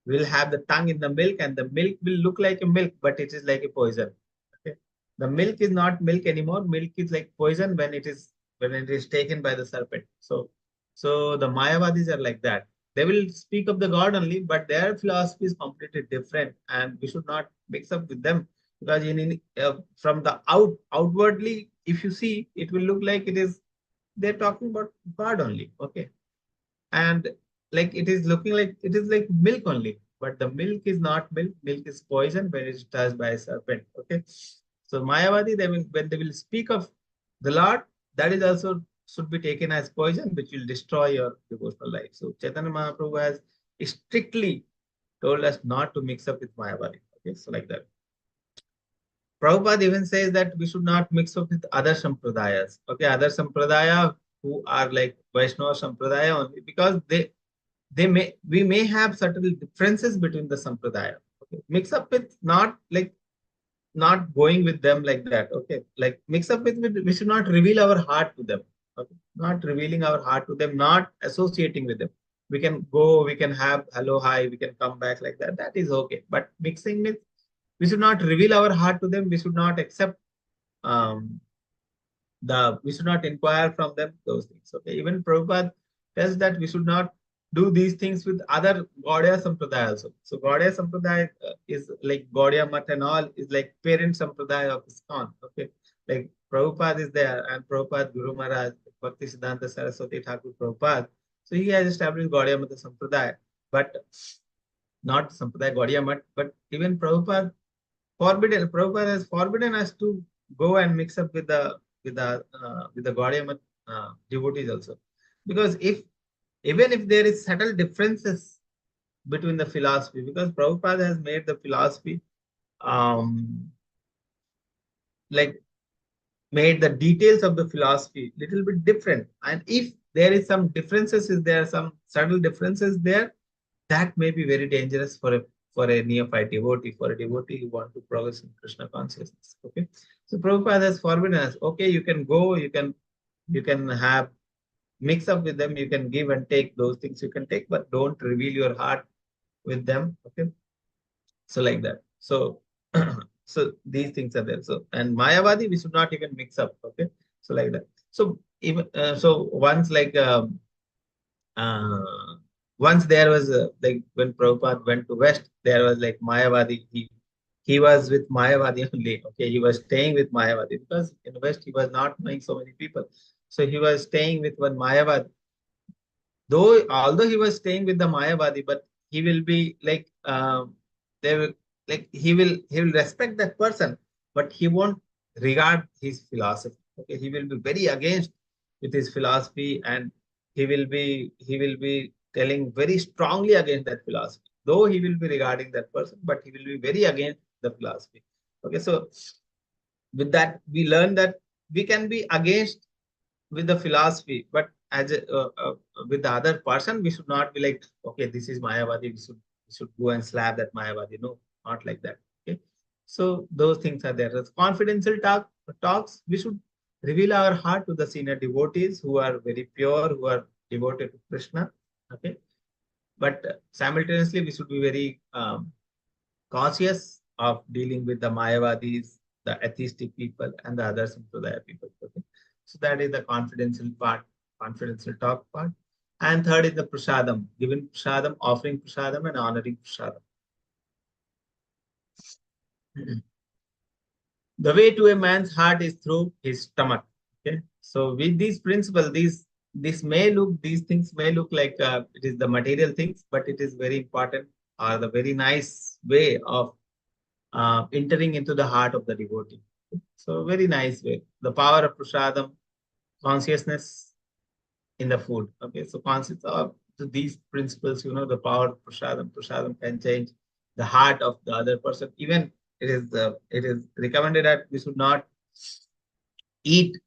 [SPEAKER 1] We'll have the tongue in the milk, and the milk will look like a milk, but it is like a poison. Okay. The milk is not milk anymore. Milk is like poison when it is taken by the serpent. So the Mayavadis are like that. They will speak of the God only, but their philosophy is completely different, and we should not mix up with them, because from the outwardly, if you see, it will look like they're talking about God only. Okay. And like it is looking like it is like milk only, but the milk is not milk. Milk is poison when it is touched by a serpent. Okay. So Mayavadi, when they will speak of the Lord, that is also should be taken as poison, which will destroy your devotional life. So Chaitanya Mahaprabhu has strictly told us not to mix up with Mayavadi. Okay, so like that. Prabhupada even says that we should not mix up with other sampradayas. Okay, other sampradaya who are like Vaishnava sampradaya only, because we may have certain differences between the sampradaya. Okay, mix up with not going with them like that. Okay, like mix up with we should not reveal our heart to them. Okay, not revealing our heart to them, not associating with them. We can go, we can have hello, hi, we can come back like that. That is okay. But mixing with, we should not reveal our heart to them. We should not accept um, we should not inquire from them those things. Okay, even Prabhupada tells that we should not do these things with other Gaudiya Sampradaya also. So Gaudiya Sampradaya is like Gaudiya Mat and all is like parent Sampradaya of ISKCON. Okay, like Prabhupada is there, and Prabhupada Guru Maharaj, Bhakti Siddhanta Saraswati Thakur Prabhupada. So he has established Gaudiya Mata Sampradaya, but not Sampradaya Gaudiya Mat, but even Prabhupada has forbidden us to go and mix up with the Gaudiya Mat devotees also, because even if there is subtle differences between the philosophy, because Prabhupada has made the philosophy um, like made the details of the philosophy little bit different, and if there is some differences, is there some subtle differences there, that may be very dangerous for a neophyte devotee, for a devotee who want to progress in Krishna consciousness. Okay, so Prabhupada has forbidden us. Okay, you can go, you can have mix up with them, you can give and take those things you can take, but don't reveal your heart with them. Okay, so like that. So so these things are there. So and Mayavadi, we should not even mix up. Okay, so like that. So even so once like uh, once there was like when Prabhupada went to West, there was like Mayavadi. He was with Mayavadi only. Okay, he was staying with Mayavadi because in West he was not knowing so many people. So he was staying with one Mayavadi. Though although he was staying with the Mayavadi, but he will be like they will like he will respect that person, but he won't regard his philosophy. Okay, he will be very against with his philosophy, and he will be telling very strongly against that philosophy. Though he will be regarding that person, but he will be very against the philosophy. Okay, so with that we learn that we can be against with the philosophy, but with the other person, we should not be like, okay, this is Mayavadi, we should go and slap that Mayavadi. No, not like that. Okay, so those things are there. As confidential talks, we should reveal our heart to the senior devotees who are very pure, who are devoted to Krishna. Okay, but simultaneously, we should be very cautious of dealing with the Mayavadis, the atheistic people, and the other Sampradaya people. Okay? So that is the confidential part, confidential talk part. And third is the prasadam, giving prasadam, offering prasadam, and honoring prasadam. The way to a man's heart is through his stomach. Okay, so with these principles, these things may look like it is the material things, but it is very important, or the very nice way of entering into the heart of the devotee. So very nice way. The power of prasadam, consciousness in the food. Okay, so conscious of these principles, the power of prasadam. Prasadam can change the heart of the other person. Even it is recommended that we should not eat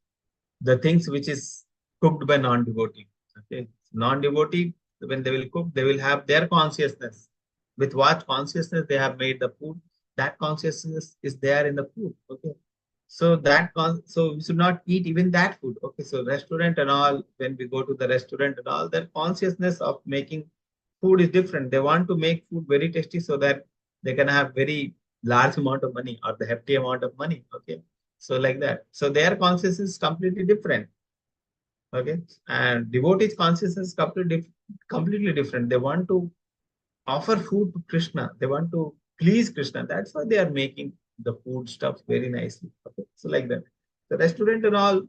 [SPEAKER 1] the things which is cooked by non-devotee. Okay, non-devotee, when they will cook, they will have their consciousness. With what consciousness they have made the food, that consciousness is there in the food. Okay, so so we should not eat even that food. Okay, so restaurant and all, when we go to the restaurant and all, that consciousness of making food is different. They want to make food very tasty so that they can have very large amount of money or the hefty amount of money. Okay. So like that. So their consciousness is completely different. Okay. And devotees' consciousness is completely different. They want to offer food to Krishna. They want to please Krishna. That's why they are making the food stuff very nicely. Okay. So like that. The restaurant and all,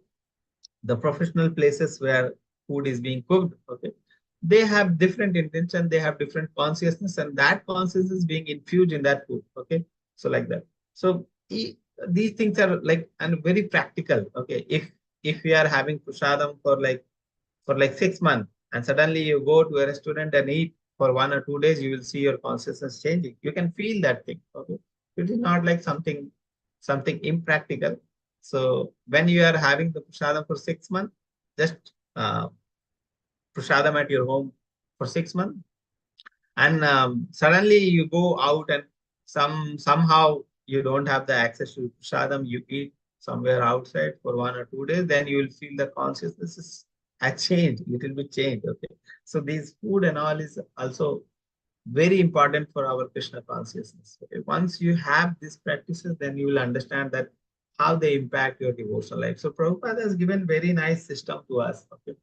[SPEAKER 1] the professional places where food is being cooked, okay, they have different intention, they have different consciousness, and that consciousness is being infused in that food. Okay. So like that. So these things are like and very practical. Okay. If we are having prasadam for like 6 months, and suddenly you go to a restaurant and eat for 1 or 2 days, you will see your consciousness changing. You can feel that thing. Okay. It is not like something impractical. So when you are having the prasadam for 6 months, just prasadam at your home for 6 months, and suddenly you go out and somehow you don't have the access to prasadam, you eat somewhere outside for 1 or 2 days, then you will feel the consciousness has changed, little bit changed. Okay. So these food and all is also very important for our Krishna consciousness. Okay. Once you have these practices, then you will understand that how they impact your devotional life. So Prabhupada has given very nice system to us. Okay.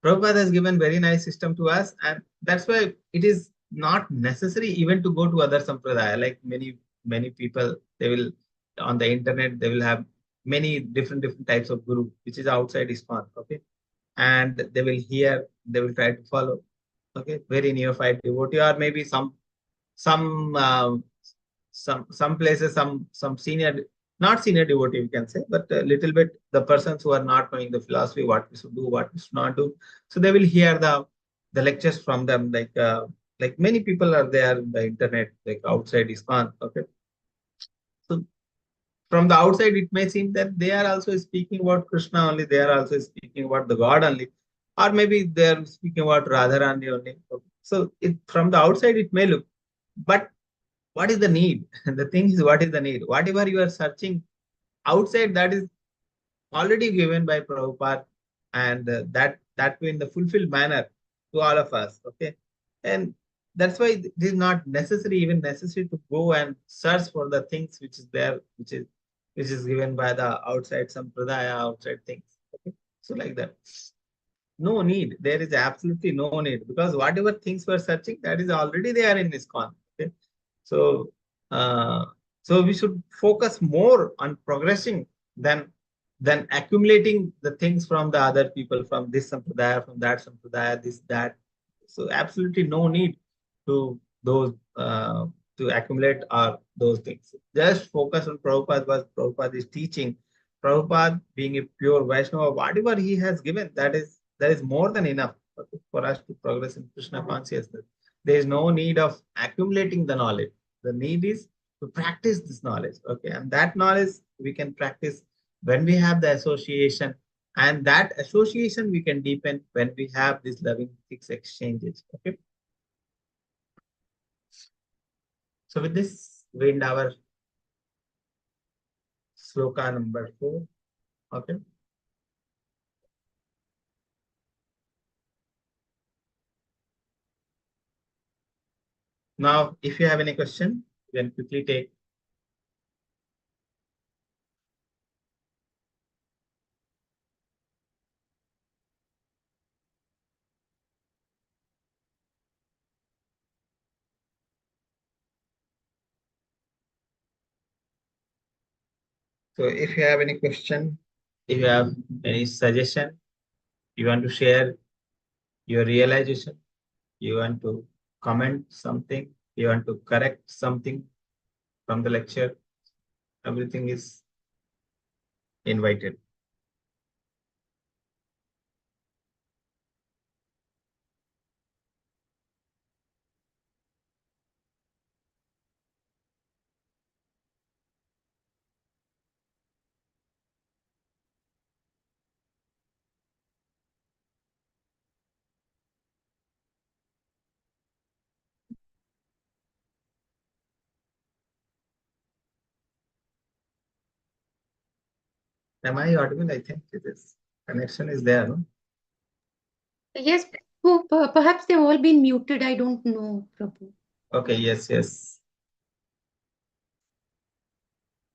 [SPEAKER 1] Prabhupada has given very nice system to us, and that's why it is not necessary even to go to other sampradaya. Like many people, they will on the internet they will have many different types of guru, which is outside ISKCON. Okay, and they will hear, they will try to follow. Okay, very neophyte devotee, or maybe some some places some senior, not senior devotee we can say, but a little bit the persons who are not knowing the philosophy, what we should do, what we should not do. So they will hear the lectures from them, like many people are there in the internet, like outside ISKCON. Okay. So from the outside it may seem that they are also speaking about Krishna only, they are also speaking about the God only, or maybe they are speaking about Radharani only. Okay. So from the outside it may look, but what is the need? The thing is, what is the need? Whatever you are searching outside, that is already given by Prabhupada, and that way in the fulfilled manner to all of us. Okay. And that's why it is not necessary, even necessary to go and search for the things which is there, which is given by the outside sampradaya, outside things. Okay. So like that. No need. There is absolutely no need, because whatever things we're searching, that is already there in ISKCON. Okay. So, uh, so we should focus more on progressing than accumulating the things from the other people, from this sampradaya, from that sampradaya, this that. So absolutely no need to those to accumulate those things. Just focus on Prabhupada, what Prabhupada is teaching. Prabhupada being a pure Vaishnava, whatever he has given, that is more than enough, okay, for us to progress in Krishna consciousness. There is no need of accumulating the knowledge. The need is to practice this knowledge. Okay. And that knowledge we can practice when we have the association. And that association we can deepen when we have these loving six exchanges. Okay. So with this, we end our sloka number 4. Okay. Now, if you have any question, you can quickly take. So if you have any question, if you have any suggestion, you want to share your realization, you want to comment something, you want to correct something from the lecture, everything is invited. Am I audible? I think it is. Connection is there, no?
[SPEAKER 2] Yes, Oh, perhaps they've all been muted. I don't know, Prabhu.
[SPEAKER 1] Okay, yes.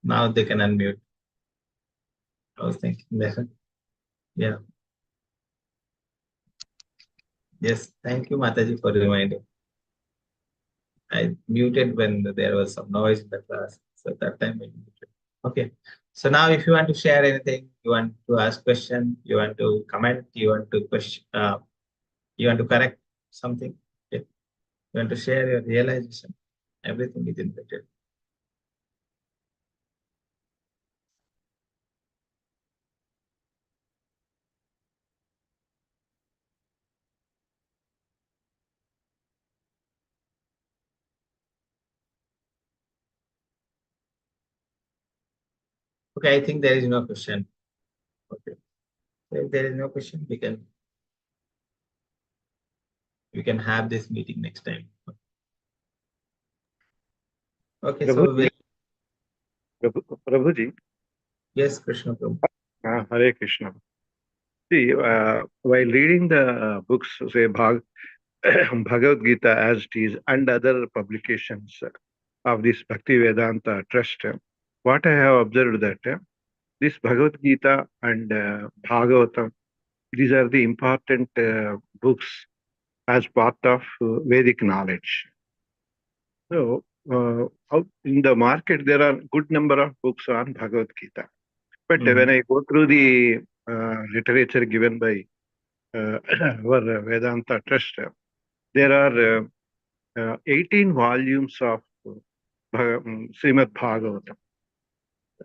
[SPEAKER 1] Now they can unmute. I was thinking that. Yeah. Yes, thank you, Mataji, for reminding. I muted when there was some noise in the class. So that time I muted. Okay. So now if you want to share anything, you want to ask question, you want to comment, you want to question, you want to correct something, okay. You want to share your realization, everything is invited. Okay, I think there is no question. Okay. So if there is no question, we can have this meeting next time. Okay, so we'll,
[SPEAKER 4] Prabhuji,
[SPEAKER 1] yes, Krishna Prabhu.
[SPEAKER 4] Hare Krishna. See, while reading the books, say Bhagavad Gita as it is, and other publications of this Bhakti Vedanta Trust, what I have observed that this Bhagavad Gita and Bhagavatam, these are the important books as part of Vedic knowledge. So, out in the market, there are good number of books on Bhagavad Gita. But when I go through the literature given by our Vedanta Trust, there are 18 volumes of Srimad Bhagavatam,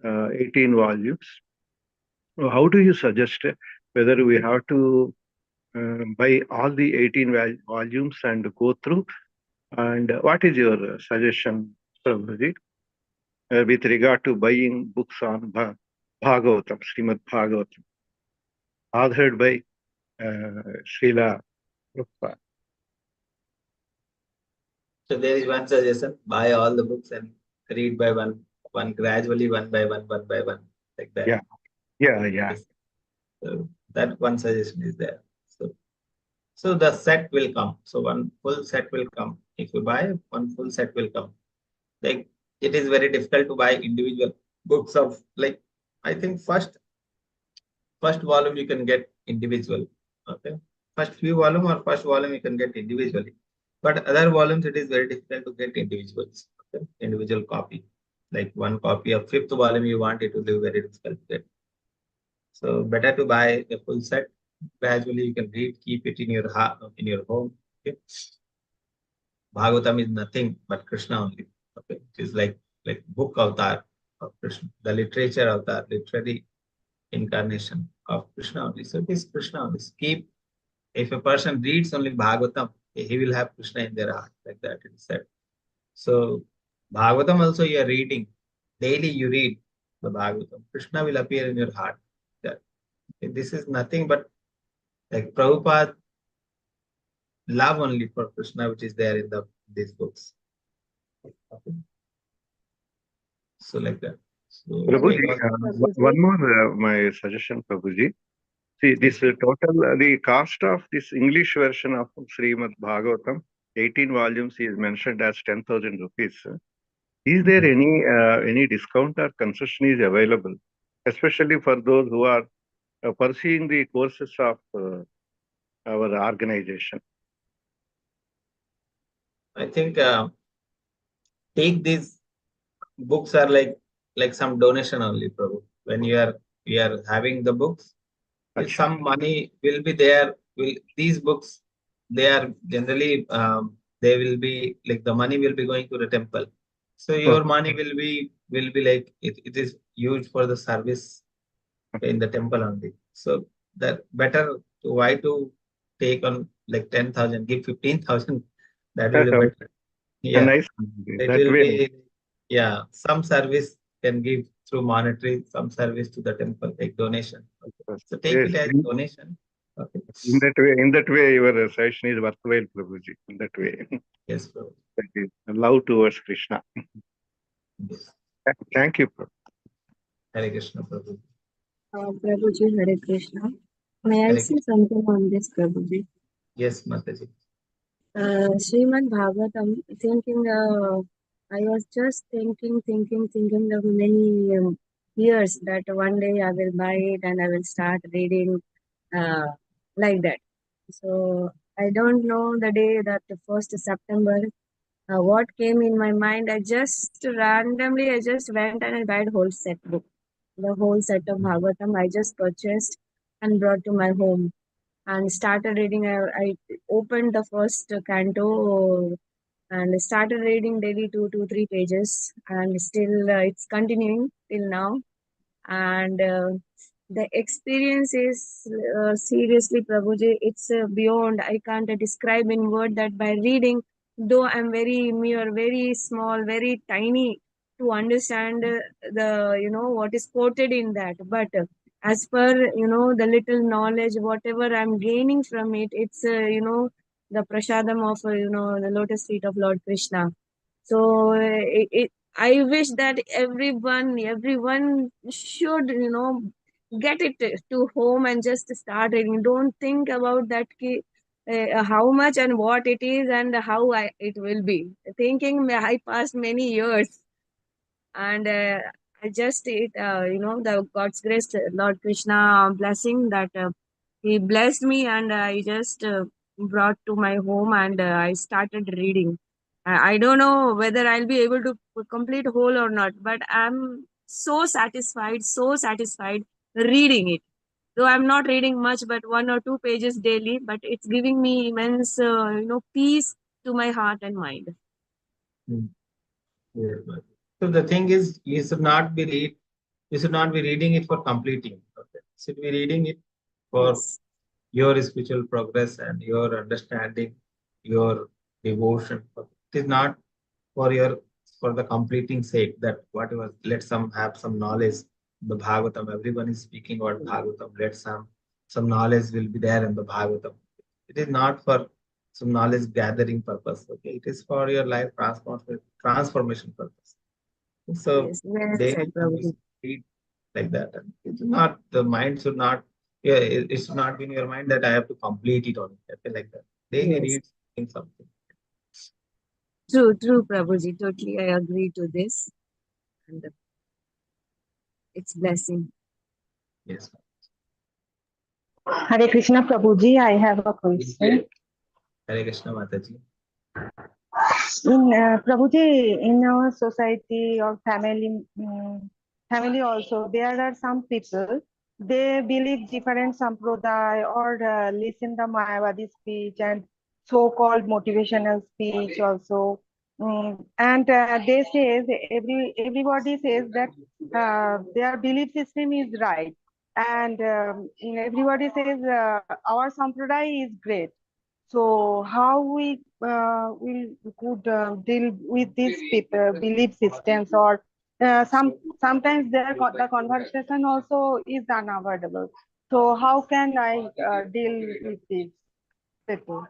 [SPEAKER 4] 18 volumes. So how do you suggest whether we have to buy all the 18 volumes and go through? And what is your suggestion, Prabhuji, with regard to buying books on Bhagavatam, Srimad Bhagavatam, authored by Srila Prabhupada?
[SPEAKER 1] So there is one suggestion: buy all the books and read by one gradually, one by one, like that.
[SPEAKER 4] Yeah.
[SPEAKER 1] Yes. So that one suggestion is there. So the set will come. So one full set will come. If you buy, one full set will come. Like it is very difficult to buy individual books of, like, I think first volume you can get individual. Okay. First few volume or first volume you can get individually. But other volumes it is very difficult to get individuals. Okay. Individual copy. Like one copy of fifth volume you want, it will be very difficult to get. So better to buy a full set. Gradually you can read, keep it in your home. Okay. Bhagavatam is nothing but Krishna only. Okay. It is like book avatar of Krishna, the literature avatar, literary incarnation of Krishna only. So it is Krishna only. Keep, if a person reads only Bhagavatam, he will have Krishna in their heart, like that it is said. So Bhagavatam also you are reading. Daily you read the Bhagavatam. Krishna will appear in your heart. Yeah. This is nothing but like Prabhupada love only for Krishna, which is there in these books. Okay. So like that. So
[SPEAKER 4] Prabhuji, one more my suggestion, Prabhuji. See, this total, the cost of this English version of Srimad Bhagavatam, 18 volumes is mentioned as 10,000 rupees. Is there any discount or concession is available, especially for those who are pursuing the courses of our organization?
[SPEAKER 1] I think take these books are like some donation only, Prabhu. When you are having the books, if some money will be there. These books, they are generally they will be like the money will be going to the temple. So your money will be like it is used for the service in the temple only. So that better to why to take on like 10,000, give 15,000. That will be better. Yeah,
[SPEAKER 4] nice.
[SPEAKER 1] it
[SPEAKER 4] That
[SPEAKER 1] will
[SPEAKER 4] way.
[SPEAKER 1] be, yeah. Some service can give through monetary, some service to the temple, like donation. So take it as donation. Okay.
[SPEAKER 4] In that way, your session is worthwhile, Prabhuji. In that way.
[SPEAKER 1] Yes, Prabhu.
[SPEAKER 4] That is love towards Krishna.
[SPEAKER 1] Yes.
[SPEAKER 4] Thank you, Prabhu.
[SPEAKER 1] Hare Krishna, Prabhu.
[SPEAKER 5] Prabhuji, Hare Krishna. May I
[SPEAKER 1] Hare
[SPEAKER 5] say
[SPEAKER 1] Krishna.
[SPEAKER 5] something on this, Prabhuji?
[SPEAKER 1] Yes, Mataji.
[SPEAKER 5] Srimad Bhagavatam, thinking, I was just thinking of many years that one day I will buy it and I will start reading uh, like that. So I don't know the day that the 1st September, what came in my mind. I just randomly, I just went and I bought whole set book, the whole set of Bhagavatam. I just purchased and brought to my home and started reading. I opened the first canto and started reading daily 2 to 3 pages, and still it's continuing till now. And the experience is seriously, Prabhuji, it's beyond. I can't describe in word that by reading, though I'm very mere, very small, very tiny to understand the what is quoted in that, but as per the little knowledge whatever I'm gaining from it, it's the prasadam of the lotus feet of Lord Krishna. So I wish that everyone should get it to home and just start reading. Don't think about that how much and what it is and how it will be. Thinking I passed many years, and I just the God's grace, Lord Krishna blessing that he blessed me, and I just brought to my home, and I started reading. I don't know whether I'll be able to complete whole or not, but I'm so satisfied reading it. Though I'm not reading much, but 1 or 2 pages daily, but it's giving me immense, peace to my heart and mind.
[SPEAKER 1] Hmm. Yes, Mataji. So the thing is, you should not be reading it for completing. Okay. You should be reading it for
[SPEAKER 5] Yes.
[SPEAKER 1] your spiritual progress and your understanding, your devotion. It is not for the completing sake that whatever, let some have some knowledge. The Bhagavatam, everyone is speaking about Bhagavatam. Let some knowledge will be there in the Bhagavatam. It is not for some knowledge gathering purpose. Okay, it is for your life transformation purpose. So
[SPEAKER 5] Yes, well said,
[SPEAKER 1] daily you
[SPEAKER 5] Prabhuji.
[SPEAKER 1] should read like that. And it's not the mind should not, yeah, it should not be in your mind that I have to complete it only. Okay, like that. Daily
[SPEAKER 5] Yes.
[SPEAKER 1] read in something.
[SPEAKER 5] True, Prabhuji. Totally, I agree to this. And it's blessing.
[SPEAKER 1] Yes.
[SPEAKER 6] Hare Krishna Prabhuji, I have a question.
[SPEAKER 1] Hare Krishna Mataji.
[SPEAKER 6] In Prabhuji, in our society or family also, there are some people, they believe different sampradaya or listen the Mayavadi speech and so-called motivational speech also. And they say, everybody says that their belief system is right. And everybody says our sampradaya is great. So how we could deal with these people, belief systems, or sometimes the conversation also is unavoidable. So how can I deal with these people?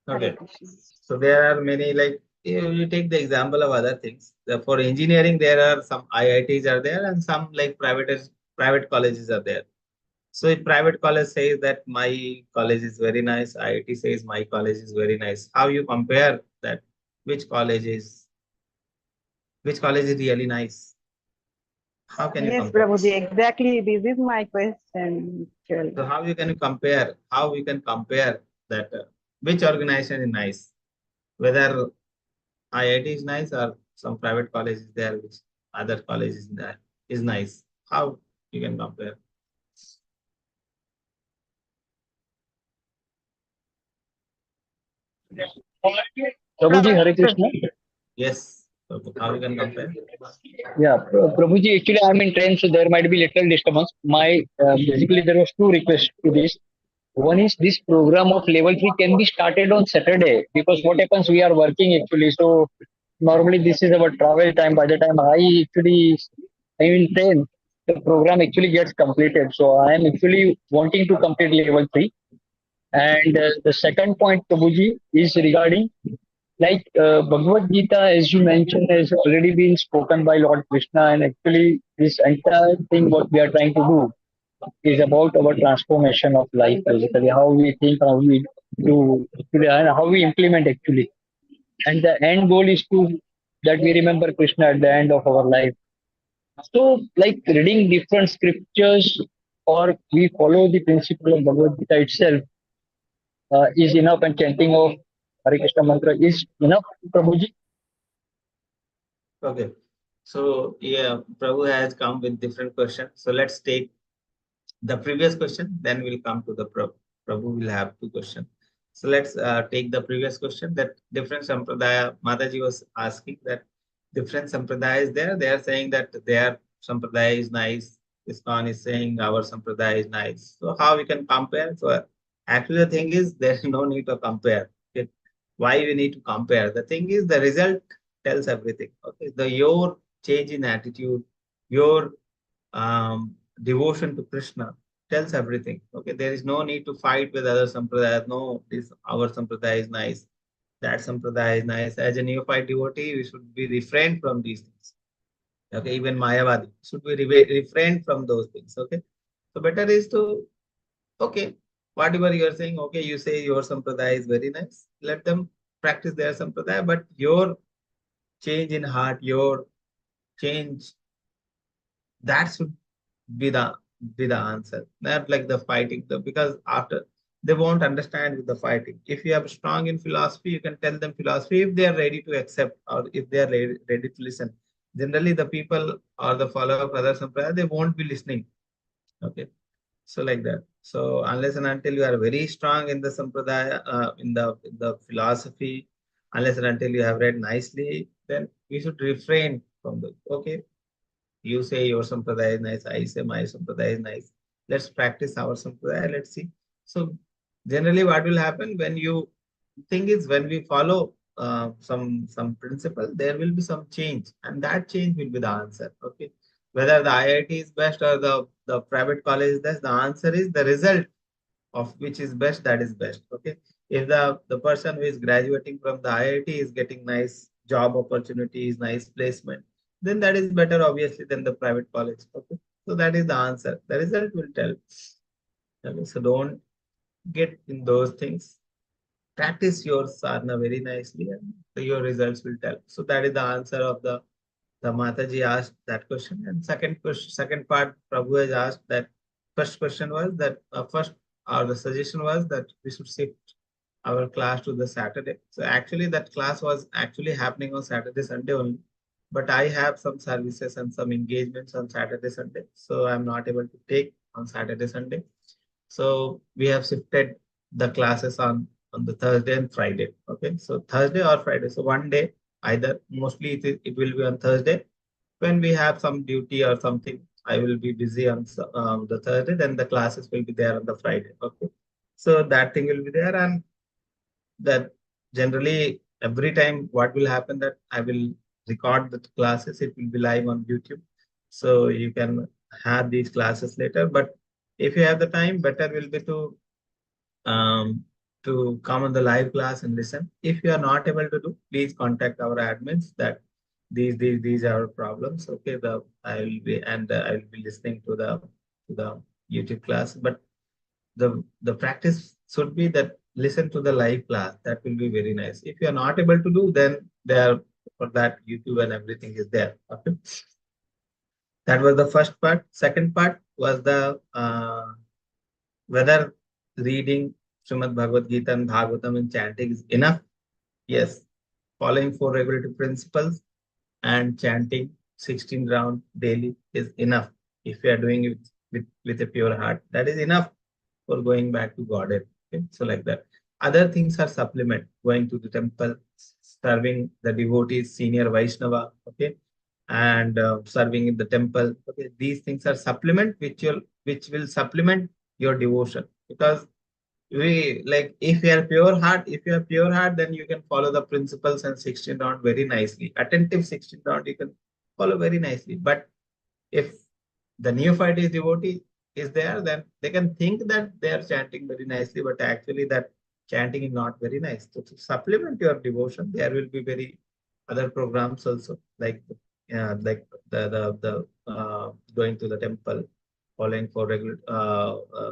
[SPEAKER 6] Hare
[SPEAKER 1] Okay.
[SPEAKER 6] Krishna.
[SPEAKER 1] So there are many, like you take the example of other things. For engineering, there are some IITs are there and some like private colleges are there. So if private college says that my college is very nice, IIT says my college is very nice. How you compare that? Which college is which college is really nice? How can you
[SPEAKER 6] Yes,
[SPEAKER 1] compare?
[SPEAKER 6] Prabhuji, exactly. This is my question. Actually.
[SPEAKER 1] So how you can compare? How we can compare that which organization is nice? Whether IIT is nice or some private college is there, which other college is there is nice. How you can compare?
[SPEAKER 7] Prabhuji, Hare Krishna.
[SPEAKER 1] Yes. So how you can compare?
[SPEAKER 7] Yeah, Prabhuji, actually I'm in train, so there might be little disturbance. My basically there was two requests to this. One is this program of level 3 can be started on Saturday because what happens, we are working actually. So normally this is our travel time. By the time I'm in train, the program actually gets completed. So I am actually wanting to complete level 3. And the second point, Prabhuji, is regarding like Bhagavad Gita, as you mentioned, has already been spoken by Lord Krishna, and actually this entire thing what we are trying to do is about our transformation of life, basically how we think, how we to actually, and how we implement actually. And the end goal is to that we remember Krishna at the end of our life. So, like reading different scriptures or we follow the principle of Bhagavad Gita itself is enough, and chanting of Hare Krishna mantra is enough, Prabhuji.
[SPEAKER 1] Okay. So yeah, Prabhu has come with different questions. So let's take the previous question, then we'll come to the Prabhu. Prabhu will have two questions. So let's take the previous question that different sampradaya, Mataji was asking that different sampradaya is there. They are saying that their sampradaya is nice. ISKCON is saying our sampradaya is nice. So how we can compare? So actually the thing is there's no need to compare. Okay. Why we need to compare? The thing is the result tells everything. Okay. Your change in attitude, your devotion to Krishna tells everything. Okay, there is no need to fight with other sampradayas. No, this our sampradaya is nice, that sampradaya is nice. As a neophyte devotee, we should be refrained from these things. Okay, even Mayavadi should be refrained from those things. Okay, so better is to okay, whatever you are saying. Okay, you say your sampradaya is very nice. Let them practice their sampradaya, but your change in heart, your change that should be the answer, not like the fighting. Because after they won't understand with the fighting. If you are strong in philosophy, you can tell them philosophy if they are ready to accept or if they are ready to listen. Generally, the people or the follower of other sampradaya, they won't be listening. Okay, so like that. So unless and until you are very strong in the sampradaya, in the philosophy, unless and until you have read nicely, then we should refrain from the okay. You say your sampradaya is nice. I say my sampradaya is nice. Let's practice our sampradaya. Let's see. So generally, what will happen when you thing is when we follow some principle, there will be some change, and that change will be the answer. Okay, whether the IIT is best or the private college is best, the answer is the result of which is best. That is best. Okay, if the person who is graduating from the IIT is getting nice job opportunities, nice placement, then that is better obviously than the private college. Okay, so that is the answer. The result will tell. Okay, so don't get in those things. Practice your sadhana very nicely, and your results will tell. So that is the answer of the Mataji asked that question. And second part, Prabhu has asked that first question was that first or the suggestion was that we should shift our class to the Saturday. So actually that class was actually happening on Saturday, Sunday only. But I have some services and some engagements on Saturday, Sunday. So I'm not able to take on Saturday, Sunday. So we have shifted the classes on the Thursday and Friday. Okay, so Thursday or Friday. So one day, either mostly it will be on Thursday. When we have some duty or something, I will be busy on the Thursday. Then the classes will be there on the Friday. Okay, so that thing will be there, and that generally every time what will happen that I will record the classes. It will be live on YouTube, so you can have these classes later. But if you have the time, better will be um, to come on the live class and listen. If you are not able to do, please contact our admins that these are our problems. Okay, I will be I will be listening to the YouTube class. But the practice should be that listen to the live class. That will be very nice. If you are not able to do, then there for that YouTube and everything is there. Okay, that was the first part. Second part was the whether reading Srimad Bhagavad Gita and Bhagavatam and chanting is enough. Yes, following four regulative principles and chanting 16 rounds daily is enough. If you are doing it with a pure heart, that is enough for going back to Godhead. Okay? So like that. Other things are supplement, going to the temple, serving the devotees, senior Vaishnava, okay, and serving in the temple. Okay, these things are supplement which will supplement your devotion. Because we like if you have pure heart, then you can follow the principles and 16 round very nicely. Attentive 16 round you can follow very nicely. But if the neophyte is devotee is there, then they can think that they are chanting very nicely, but actually that chanting is not very nice. So to supplement your devotion, there will be very other programs also, like the going to the temple, following for regular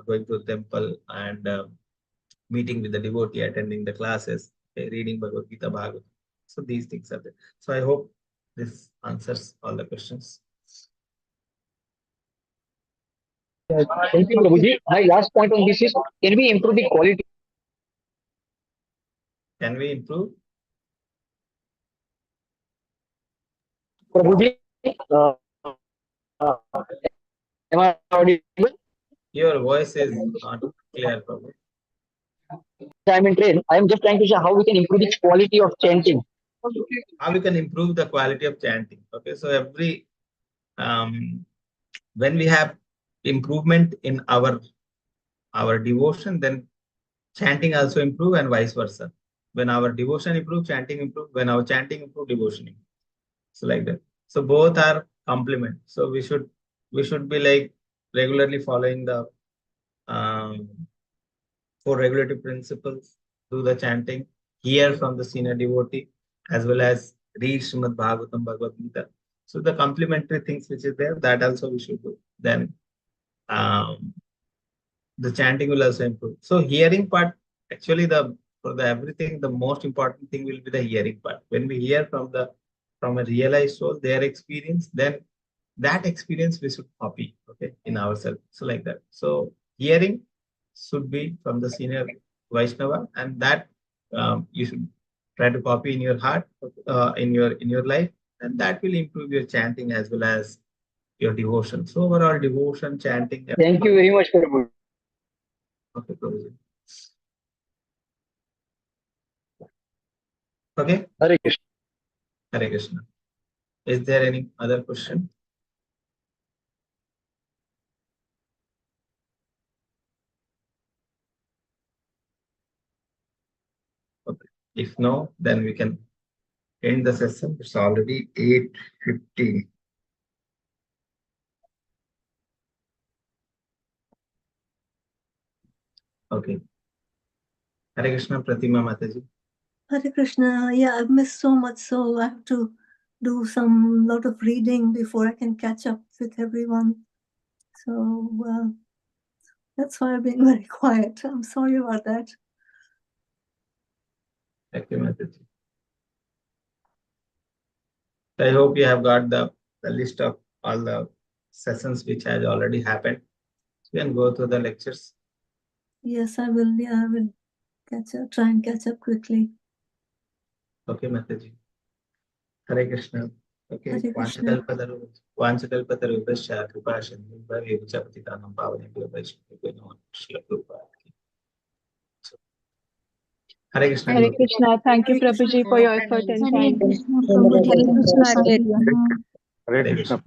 [SPEAKER 1] going to the temple and meeting with the devotee, attending the classes, okay, reading Bhagavad Gita, Bhagavad. So these things are there. So I hope this answers all the questions.
[SPEAKER 7] Thank you, Prabhuji. My last point on this is, can we improve the quality?
[SPEAKER 1] Can we improve?
[SPEAKER 7] Prabhuji, uh, am I audible?
[SPEAKER 1] Your voice is not clear, Prabhu.
[SPEAKER 7] I'm in train. I am just trying to say how we can improve the quality of chanting.
[SPEAKER 1] How we can improve the quality of chanting? Okay, so every when we have improvement in our devotion, then chanting also improve, and vice versa. When our devotion improve, chanting improve. When our chanting improve, devotion improve. So like that. So both are complement. So we should be like regularly following the 4 regulative principles, do the chanting, hear from the senior devotee, as well as read Srimad Bhagavatam, Bhagavad Gita. So the complementary things which is there, that also we should do. Then the chanting will also improve. So hearing part, actually for the everything, the most important thing will be the hearing part. When we hear from a realized soul, their experience, then that experience we should copy, okay, in ourselves. So like that. So hearing should be from the senior Vaishnava, and that you should try to copy in your heart, in your life, and that will improve your chanting as well as your devotion. So overall devotion, chanting.
[SPEAKER 7] Thank you very much, Prabhuji.
[SPEAKER 1] Okay, Prabhuji. Okay.
[SPEAKER 7] Hare Krishna.
[SPEAKER 1] Hare Krishna. Is there any other question? Okay. If no, then we can end the session. It's already 8:50. Okay. Hare Krishna, Pratima Mataji.
[SPEAKER 8] Hare Krishna. Yeah, I've missed so much, so I have to do some lot of reading before I can catch up with everyone. So that's why I've been very quiet. I'm sorry about that.
[SPEAKER 1] Thank you, Mataji. I hope you have got the list of all the sessions which has already happened. You can go through the lectures.
[SPEAKER 8] Yes, I will. Yeah, I will try and catch up quickly.
[SPEAKER 1] Okay, Mataji. Hare Krishna. Okay.
[SPEAKER 8] Hare Krishna.
[SPEAKER 1] Vanchakalpataru kripa sindhu vichapatitanam pavanebhyo vaishnavebhyo namo Shri Prabhupada. Hare Krishna.
[SPEAKER 9] Hare Krishna. Thank you,
[SPEAKER 8] Hare Krishna.
[SPEAKER 9] Prabhuji, for your effort and
[SPEAKER 5] Hare
[SPEAKER 9] time.
[SPEAKER 5] Krishna, Prabhuji.
[SPEAKER 7] Hare Krishna.